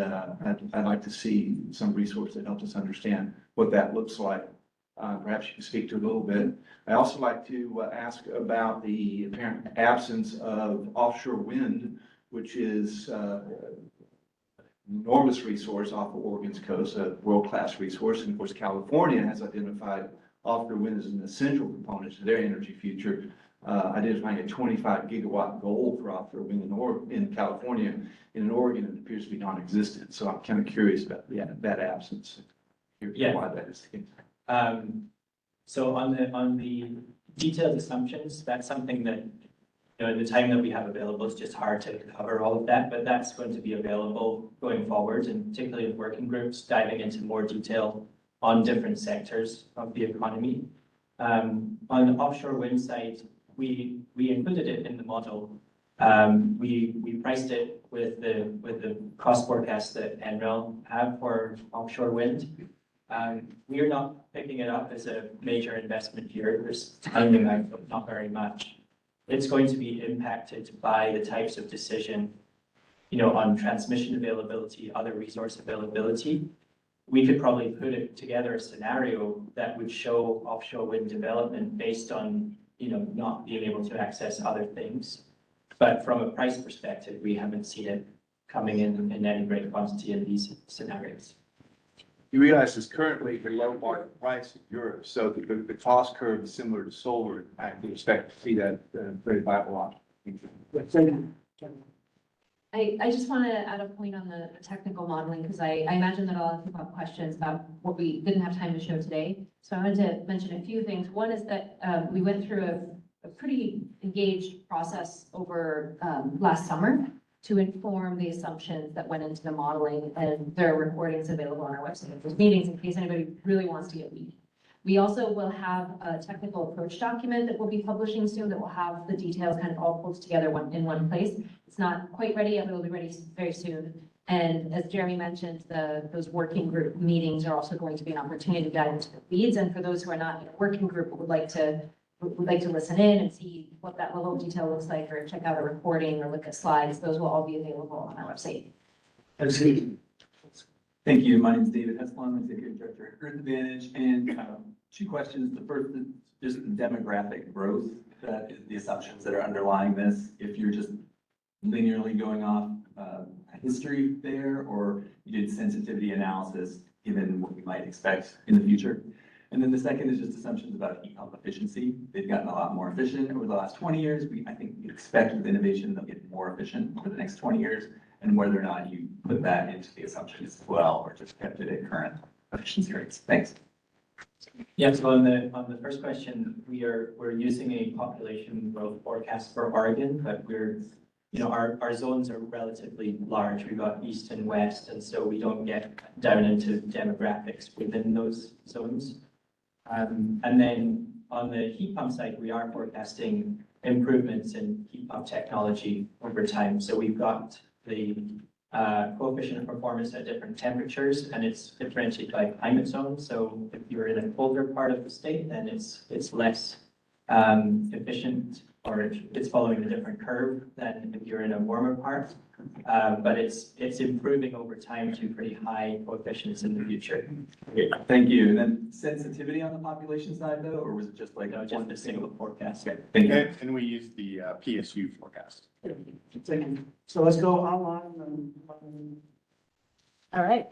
Speaker 9: I'd like to see some resource that helps us understand what that looks like. Perhaps you can speak to it a little bit. I also like to ask about the apparent absence of offshore wind, which is enormous resource off of Oregon's coast, a world-class resource. And of course, California has identified offshore wind is an essential component to their energy future, identifying a 25 gigawatt goal for offshore wind in California. In Oregon, it appears to be non-existent. So I'm kind of curious about that absence.
Speaker 3: Yeah.
Speaker 9: Why that is the case.
Speaker 3: So on the detailed assumptions, that's something that, you know, in the time that we have available, it's just hard to cover all of that, but that's going to be available going forward, and particularly in working groups, diving into more detail on different sectors of the economy. On the offshore wind side, we included it in the model. We priced it with the cost forecast that NREL have for offshore wind. We are not picking it up as a major investment here. There's timing out, but not very much. It's going to be impacted by the types of decision, you know, on transmission availability, other resource availability. We could probably put it together a scenario that would show offshore wind development based on, you know, not being able to access other things. But from a price perspective, we haven't seen it coming in any great quantity in these scenarios.
Speaker 10: You realize it's currently below market price in Europe, so the cost curve is similar to solar. I can expect to see that very viable option.
Speaker 11: I just want to add a point on the technical modeling, because I imagine that a lot of people have questions about what we didn't have time to show today. So I wanted to mention a few things. One is that we went through a pretty engaged process over last summer to inform the assumptions that went into the modeling, and there are recordings available on our website of those meetings in case anybody really wants to get weedy. We also will have a technical approach document that we'll be publishing soon that will have the details kind of all pulled together in one place. It's not quite ready yet, but it'll be ready very soon. And as Jeremy mentioned, those working group meetings are also going to be an opportunity to dive into the weeds. And for those who are not in a working group but would like to listen in and see what that level of detail looks like, or check out a recording or look at slides, those will all be available on our website.
Speaker 12: Thank you. My name is David Heslon. I'm Executive Director at Earth Advantage. And two questions. The first is just the demographic growth. That is the assumptions that are underlying this. If you're just linearly going off history there, or you did sensitivity analysis given what we might expect in the future. And then the second is just assumptions about heat pump efficiency. They've gotten a lot more efficient over the last 20 years. I think we expect with innovation they'll get more efficient over the next 20 years, and whether or not you put that into the assumptions as well, or just kept it at current efficiency rates. Thanks.
Speaker 3: Yeah, so on the first question, we're using a population growth forecast for Oregon, but you know, our zones are relatively large. We've got east and west, and so we don't get down into demographics within those zones. And then on the heat pump side, we are forecasting improvements in heat pump technology over time. So we've got the coefficient of performance at different temperatures, and it's differentiated by climate zone. So if you're in a colder part of the state, then it's less efficient, or it's following a different curve than if you're in a warmer part. But it's improving over time to pretty high coefficients in the future.
Speaker 12: Thank you. And then sensitivity on the population side though, or was it just like
Speaker 3: Just a single forecast.
Speaker 12: Okay, thank you.
Speaker 10: And we use the PSU forecast.
Speaker 1: Thank you. So let's go online and.
Speaker 7: All right.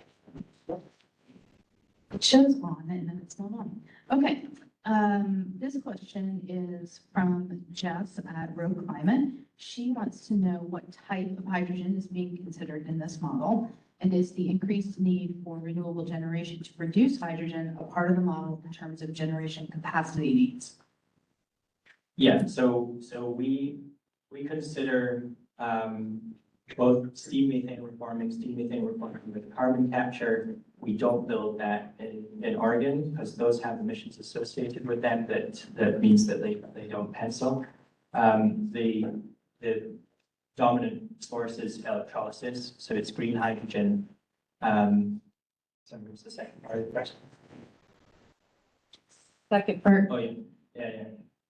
Speaker 7: It shows on and then it's not on. Okay. This question is from Jess at Road Climate. She wants to know what type of hydrogen is being considered in this model, and is the increased need for renewable generation to produce hydrogen a part of the model in terms of generation capacity needs?
Speaker 3: Yeah, so we consider both steam methane reforming with carbon capture. We don't build that in Oregon because those have emissions associated with them that means that they don't pencil. The dominant source is electrolysis, so it's green hydrogen. So what's the second part of the question?
Speaker 7: Second part.
Speaker 3: Oh, yeah.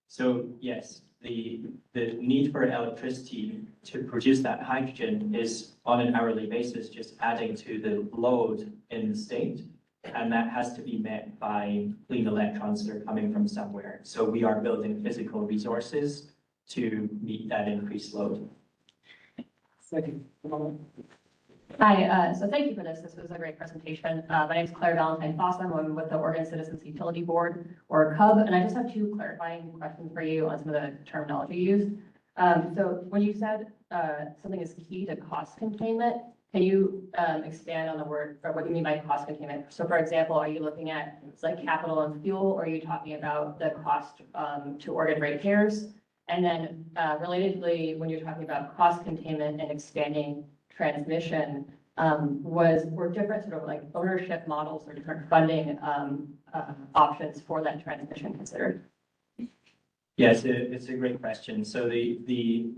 Speaker 3: So yes, the need for electricity to produce that hydrogen is on an hourly basis, just adding to the load in the state. And that has to be met by clean electrons that are coming from somewhere. So we are building physical resources to meet that increased load.
Speaker 1: Second.
Speaker 11: Hi, so thank you for this. This was a great presentation. My name is Claire Valentine Fossum. I'm with the Oregon Citizens Utility Board, or CUB, and I just have two clarifying questions for you on some of the terminology used. So when you said something is key to cost containment, can you expand on the word or what you mean by cost containment? So for example, are you looking at like capital and fuel, or are you talking about the cost to Oregon ratepayers? And then relatedly, when you're talking about cost containment and expanding transmission, were different sort of like ownership models or different funding options for that transmission considered?
Speaker 3: Yes, it's a great question. So the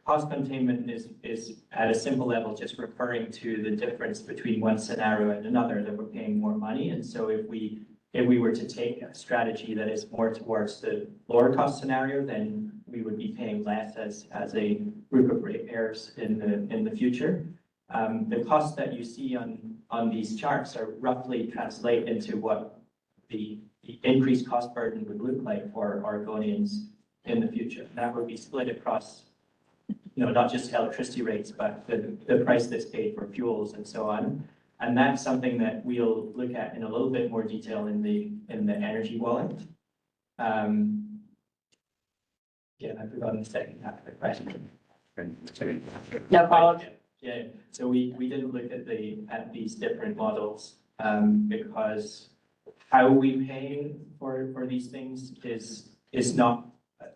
Speaker 3: cost containment is at a simple level, just referring to the difference between one scenario and another, that we're paying more money. And so if we were to take a strategy that is more towards the lower cost scenario, then we would be paying less as a group of ratepayers in the future. The costs that you see on these charts are roughly translate into what the increased cost burden would look like for Oregonians in the future. That would be split across, not just electricity rates, but the price that's paid for fuels and so on. And that's something that we'll look at in a little bit more detail in the energy wallet. Yeah, I've forgotten the second half of the question.
Speaker 11: No problem.
Speaker 3: Yeah, so we didn't look at these different models because how we pay for these things is not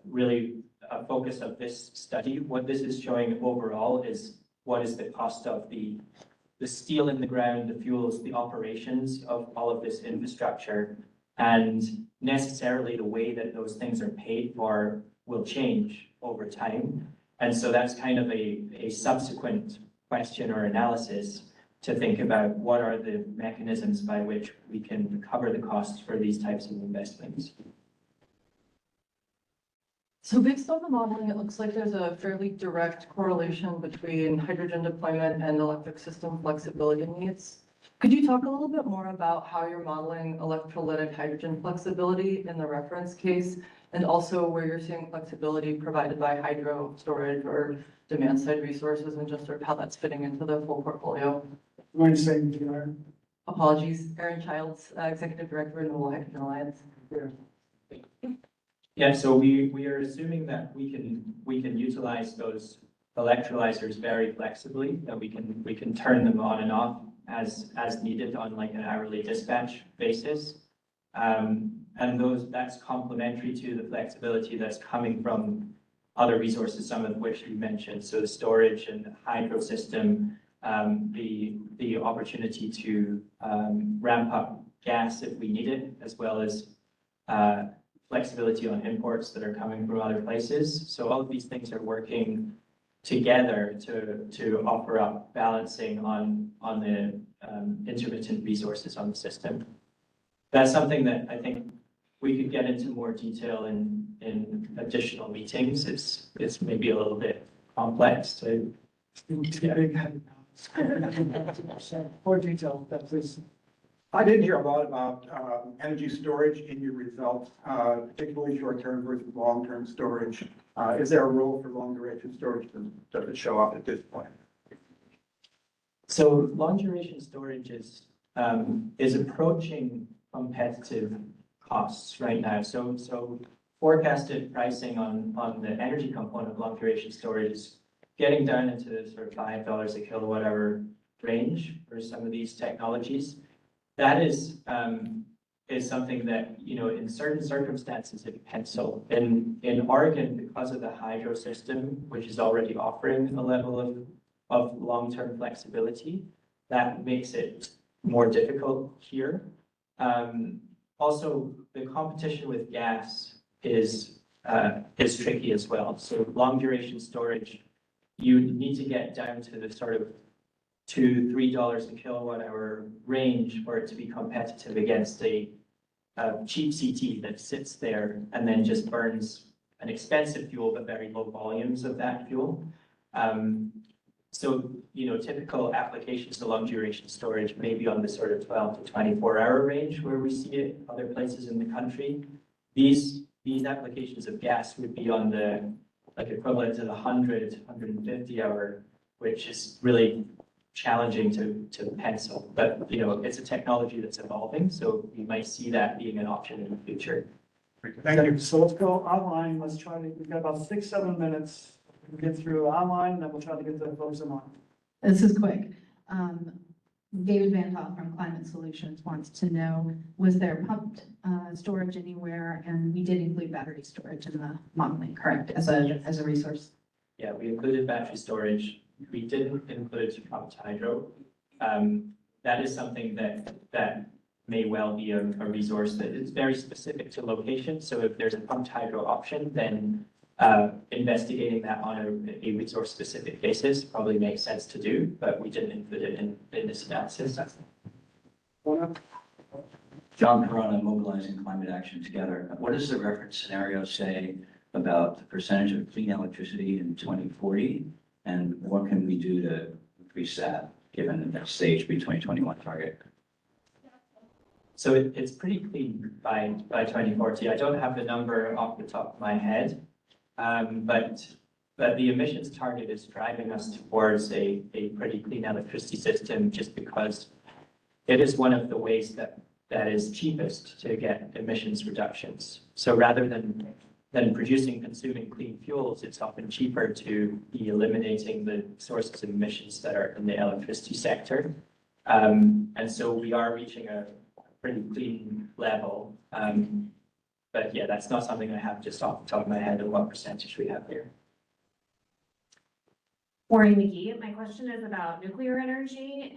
Speaker 3: really a focus of this study. What this is showing overall is what is the cost of the steel in the ground, the fuels, the operations of all of this infrastructure, and necessarily the way that those things are paid for will change over time. And so that's kind of a subsequent question or analysis to think about what are the mechanisms by which we can recover the costs for these types of investments.
Speaker 13: So based on the modeling, it looks like there's a fairly direct correlation between hydrogen deployment and electric system flexibility needs. Could you talk a little bit more about how you're modeling electrolytic hydrogen flexibility in the reference case, and also where you're seeing flexibility provided by hydro storage or demand side resources, and just sort of how that's fitting into the full portfolio?
Speaker 1: Mind saying, Aaron?
Speaker 13: Apologies, Erin Childs, Executive Director, Renewable Hydrogen Alliance.
Speaker 3: Yeah, so we are assuming that we can utilize those electrolyzers very flexibly, that we can turn them on and off as needed on like an hourly dispatch basis. And that's complementary to the flexibility that's coming from other resources, some of which you mentioned. So the storage and the hydro system, the opportunity to ramp up gas if we need it, as well as flexibility on imports that are coming from other places. So all of these things are working together to offer up balancing on the intermittent resources on the system. That's something that I think we could get into more detail in additional meetings. It's maybe a little bit complex to.
Speaker 1: More detail, please.
Speaker 14: I didn't hear a lot about energy storage in your results, particularly short-term versus long-term storage. Is there a role for long-duration storage? Does it show up at this point?
Speaker 3: So long-duration storage is approaching competitive costs right now. So forecasted pricing on the energy component of long-duration storage is getting down into the sort of $5 a kilowatt hour range for some of these technologies. That is something that, in certain circumstances it pencil. In Oregon, because of the hydro system, which is already offering a level of long-term flexibility, that makes it more difficult here. Also, the competition with gas is tricky as well. So long-duration storage, you need to get down to the sort of $2, $3 a kilowatt hour range for it to be competitive against a cheap CT that sits there and then just burns an expensive fuel, but very low volumes of that fuel. So, typical applications to long duration storage may be on the sort of 12 to 24 hour range where we see it other places in the country. These applications of gas would be on the equivalent to the 100, 150 hour, which is really challenging to pencil, but, you know, it's a technology that's evolving, so you might see that being an option in the future.
Speaker 1: Thank you. So let's go online. Let's try to, we've got about 6-7 minutes. We'll get through online, then we'll try to get to the folks in line.
Speaker 7: This is quick. David Van Hoff from Climate Solutions wants to know, was there pumped storage anywhere? And we did include battery storage in the modeling, correct, as a resource?
Speaker 3: Yeah, we included battery storage. We didn't include pumped hydro. That is something that may well be a resource that is very specific to location. So if there's a pumped hydro option, then investigating that on a resource-specific basis probably makes sense to do, but we didn't include it in this analysis.
Speaker 15: John Corona, Mobilizing Climate Action Together. What does the reference scenario say about the percentage of clean electricity in 2040? And what can we do to increase that, given the next stage be 2021 target?
Speaker 3: So it's pretty clean by 2040. I don't have the number off the top of my head, but the emissions target is driving us towards a pretty clean electricity system, just because it is one of the ways that is cheapest to get emissions reductions. So rather than producing, consuming clean fuels, it's often cheaper to be eliminating the sources of emissions that are in the electricity sector. And so we are reaching a pretty clean level. But yeah, that's not something I have just off the top of my head of what percentage we have here.
Speaker 16: Maureen McGee, my question is about nuclear energy.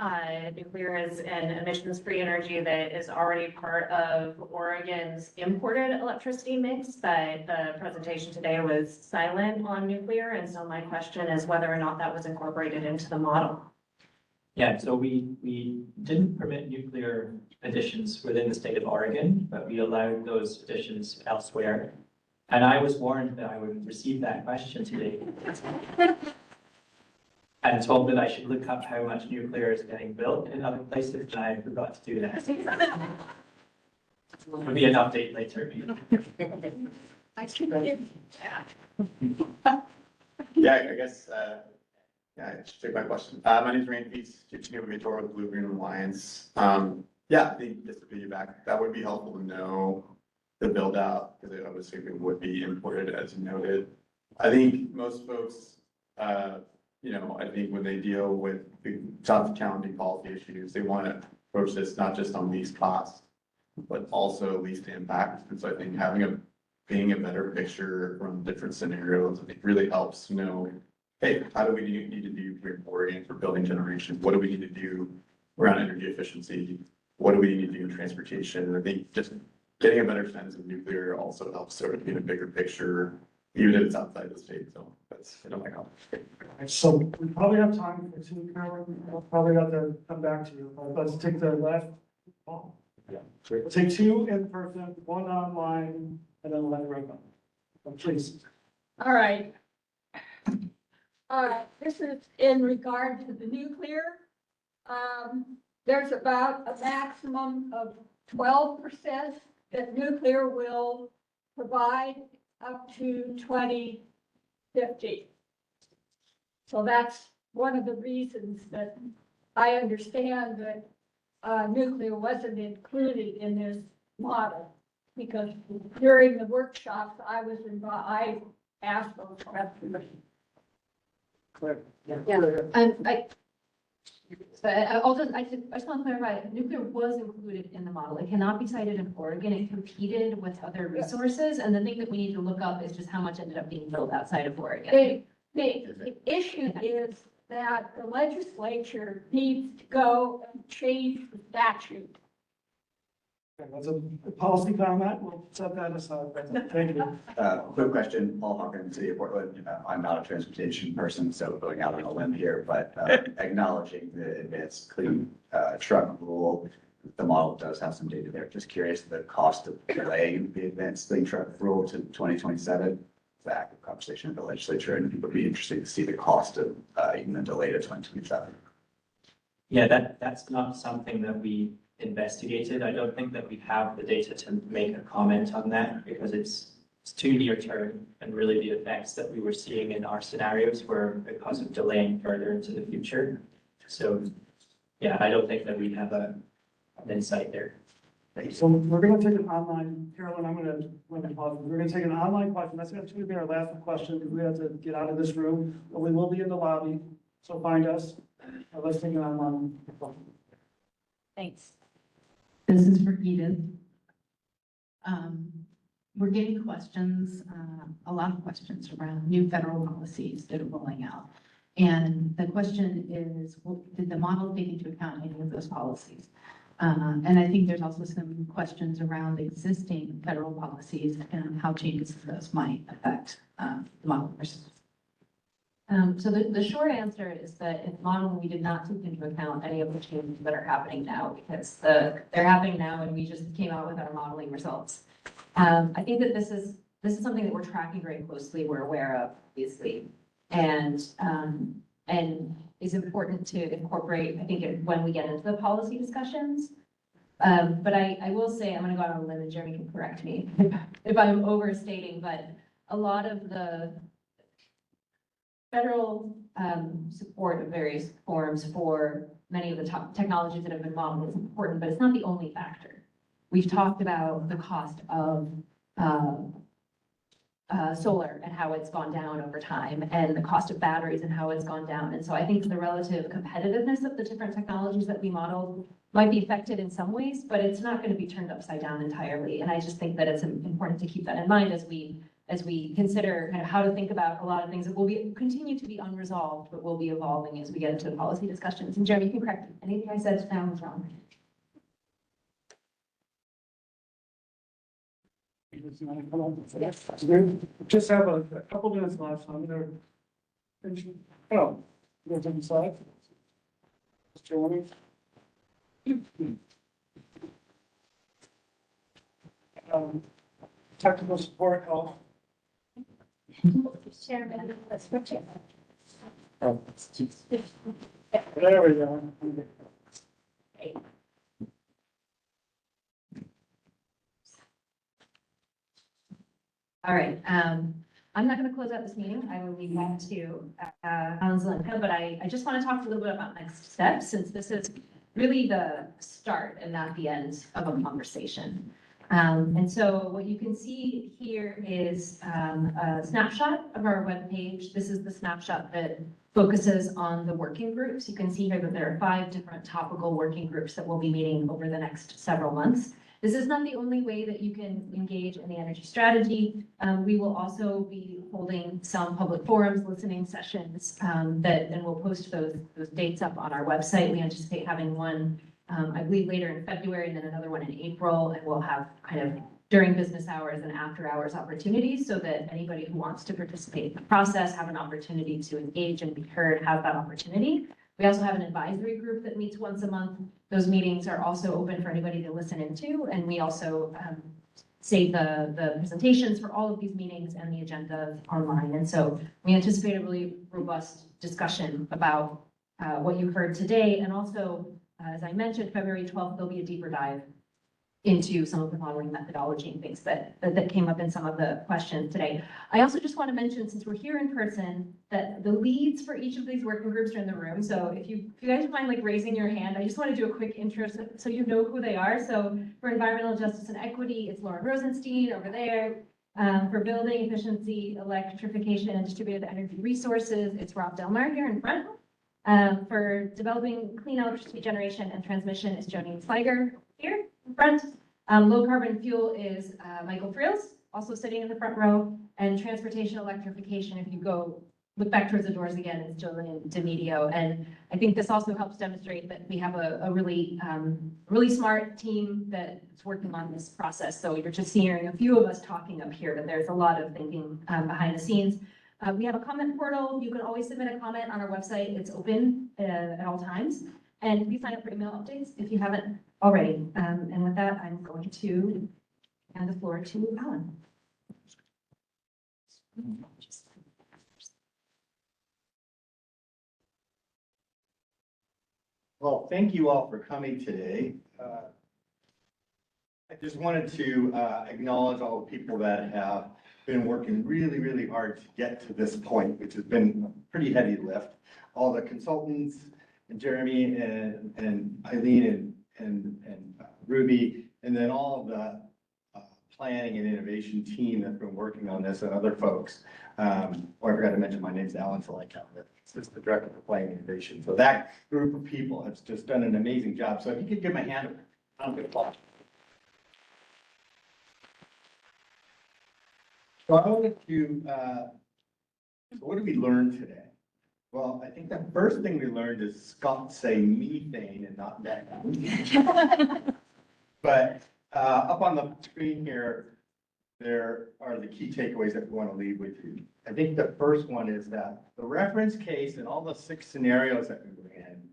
Speaker 16: Nuclear is an emissions-free energy that is already part of Oregon's imported electricity mix, but the presentation today was silent on nuclear, and so my question is whether or not that was incorporated into the model.
Speaker 3: Yeah, so we didn't permit nuclear additions within the state of Oregon, but we allowed those additions elsewhere. And I was warned that I would receive that question today. And told that I should look up how much nuclear is getting built in other places, and I forgot to do that. There'll be an update later.
Speaker 17: Yeah, I guess, yeah, just take my question. My name is Randy Peets, Chief Mentor with Blue Green Alliance. Yeah, I think just to piggyback, that would be helpful to know the build out, because obviously it would be imported, as you noted. I think most folks, you know, I think when they deal with the tough, challenging policy issues, they want to approach this not just on least cost, but also least impact. And so I think painting a better picture from different scenarios, I think really helps know, hey, how do we need to do reporting for building generation? What do we need to do around energy efficiency? What do we need to do in transportation? And I think just getting a better sense of nuclear also helps sort of paint a bigger picture, even if it's outside the state. So that's, you know, my comment.
Speaker 1: So we probably have time for 2, Carolyn. We'll probably have to come back to you. Let's take the last call.
Speaker 10: Yeah.
Speaker 1: We'll take 2 in person, 1 online, and then we'll have it right up. Please.
Speaker 18: All right. This is in regard to the nuclear. There's about a maximum of 12% that nuclear will provide up to 2050. So that's one of the reasons that I understand that nuclear wasn't included in this model, because during the workshops I was involved, I asked those questions.
Speaker 11: I just want to clarify, nuclear was included in the model. It cannot be cited in Oregon. It competed with other resources. And the thing that we need to look up is just how much ended up being built outside of Oregon.
Speaker 18: The issue is that the legislature needs to go and change the statute.
Speaker 1: That's a policy comment. We'll set that aside. Thank you.
Speaker 9: Quick question, Paul Hawkins, City of Portland. I'm not a transportation person, so going out on a limb here, but acknowledging the advanced clean truck rule, the model does have some data there. Just curious, the cost of delaying the advanced clean truck rule to 2027, the active conversation of the legislature, and it would be interesting to see the cost of even a delay to 2027.
Speaker 3: Yeah, that's not something that we investigated. I don't think that we have the data to make a comment on that, because it's too near term, and really the effects that we were seeing in our scenarios were because of delaying further into the future. So, yeah, I don't think that we have an insight there.
Speaker 1: So we're gonna take an online, Carolyn, I'm gonna pause. We're gonna take an online question. That's going to be our last question because we have to get out of this room, but we will be in the lobby. So find us. Let's take an online.
Speaker 2: Thanks.
Speaker 7: This is for Edith. We're getting questions, a lot of questions around new federal policies that are rolling out. And the question is, did the model take into account any of those policies? And I think there's also some questions around existing federal policies and how changes to those might affect the model versus.
Speaker 11: So the short answer is that in the model, we did not take into account any of the changes that are happening now because they're happening now and we just came out with our modeling results. I think that this is something that we're tracking very closely, we're aware of, obviously. And is important to incorporate, I think, when we get into the policy discussions. But I will say, I'm gonna go out on a limb and Jeremy can correct me if I'm overstating, but a lot of the federal support of various forms for many of the top technologies that have been modeled is important, but it's not the only factor. We've talked about the cost of solar and how it's gone down over time, and the cost of batteries and how it's gone down. And so I think the relative competitiveness of the different technologies that we modeled might be affected in some ways, but it's not going to be turned upside down entirely. And I just think that it's important to keep that in mind as we consider kind of how to think about a lot of things that will continue to be unresolved, but will be evolving as we get into the policy discussions. And Jeremy, you can correct me. Anything I said now was wrong.
Speaker 1: We just have a couple minutes left, so I'm gonna finish. Oh, you guys on the side? Jeremy? Technical support help.
Speaker 18: Chairman, let's switch it.
Speaker 1: Oh, there we go.
Speaker 11: All right, I'm not gonna close out this meeting. I will leave that to Alan Zelenka, but I just want to talk a little bit about next steps, since this is really the start and not the end of a conversation. And so what you can see here is a snapshot of our webpage. This is the snapshot that focuses on the working groups. You can see here that there are 5 different topical working groups that will be meeting over the next several months. This is not the only way that you can engage in the energy strategy. We will also be holding some public forums, listening sessions, and we'll post those dates up on our website. We anticipate having one, I believe, later in February, and then another one in April, and we'll have kind of during business hours and after hours opportunities so that anybody who wants to participate in the process have an opportunity to engage and be heard, have that opportunity. We also have an advisory group that meets once a month. Those meetings are also open for anybody to listen into, and we also save the presentations for all of these meetings and the agenda online. And so we anticipate a really robust discussion about what you heard today. And also, as I mentioned, February 12th, there'll be a deeper dive into some of the modeling methodology and things that came up in some of the questions today. I also just want to mention, since we're here in person, that the leads for each of these working groups are in the room. So if you guys mind like raising your hand, I just want to do a quick intro so you know who they are. So for environmental justice and equity, it's Lauren Rosenstein over there. For building efficiency, electrification, and distributed energy resources, it's Rob Delmar here in front. For developing clean electricity generation and transmission, is Jolene Sliger here in front. Low carbon fuel is Michael Friels, also sitting in the front row. And transportation electrification, if you go look back towards the doors again, is Jolene DeMedio. And I think this also helps demonstrate that we have a really smart team that's working on this process. So you're just hearing a few of us talking up here, but there's a lot of thinking behind the scenes. We have a comment portal. You can always submit a comment on our website. It's open at all times. And please sign up for email updates if you haven't already. And with that, I'm going to hand the floor to Alan.
Speaker 19: Well, thank you all for coming today. I just wanted to acknowledge all the people that have been working really, really hard to get to this point, which has been a pretty heavy lift. All the consultants and Jeremy and Eileen and Ruby, and then all of the planning and innovation team that's been working on this and other folks. I forgot to mention, my name's Alan Selleck, it's the director of planning and innovation. So that group of people has just done an amazing job. So if you could give them a hand, I'm going to applaud. So I wanted to, so what did we learn today? Well, I think the first thing we learned is Scott say methane and not methane. But up on the screen here, there are the key takeaways that we want to leave with you. I think the first one is that the reference case and all the 6 scenarios that we ran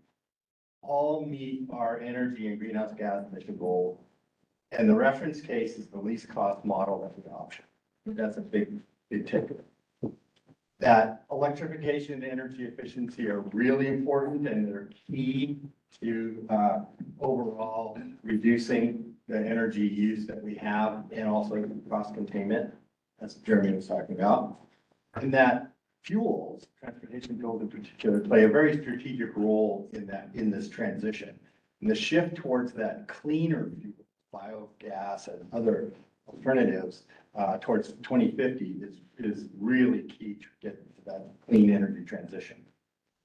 Speaker 19: all meet our energy and greenhouse gas emission goal. And the reference case is the least cost model that we option. That's a big takeaway. That electrification and energy efficiency are really important and they're key to overall reducing the energy use that we have and also cost containment, as Jeremy was talking about. And that fuels, transportation fuels in particular, play a very strategic role in this transition. And the shift towards that cleaner fuel, biogas and other alternatives towards 2050 is really key to get to that clean energy transition.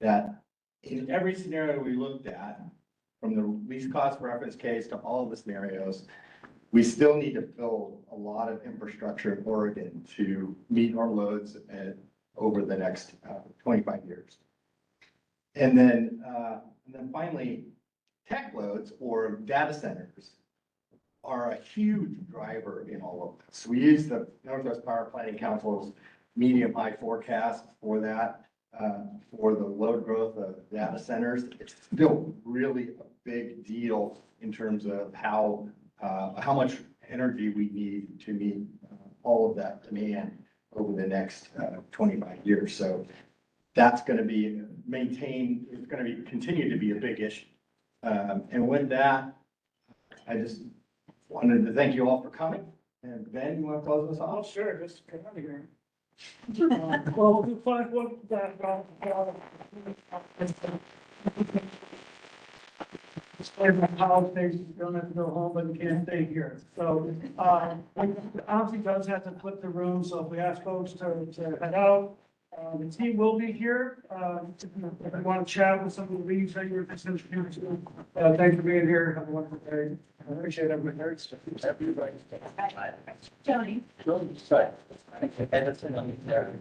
Speaker 19: That in every scenario we looked at, from the least cost reference case to all of the scenarios, we still need to build a lot of infrastructure in Oregon to meet our loads over the next 25 years. And then finally, tech loads or data centers are a huge driver in all of this. We use the Northwest Power Planning Council's medium high forecast for that, for the load growth of data centers. It's still really a big deal in terms of how much energy we need to meet all of that demand over the next 25 years. So that's going to be maintained, it's going to continue to be a big issue. And with that, I just wanted to thank you all for coming. And Ben, you want to close us off?
Speaker 1: Oh, sure, just get out of here. Well, we'll find what that, politics, you don't have to go home, but you can't stay here. So, obviously does have to flip the room, so if we ask folks to head out, the team will be here. If you want to chat with some of the leads that you're just introduced to, thanks for being here. Have a wonderful day. I appreciate everybody.
Speaker 2: Joni.
Speaker 8: Edison on there.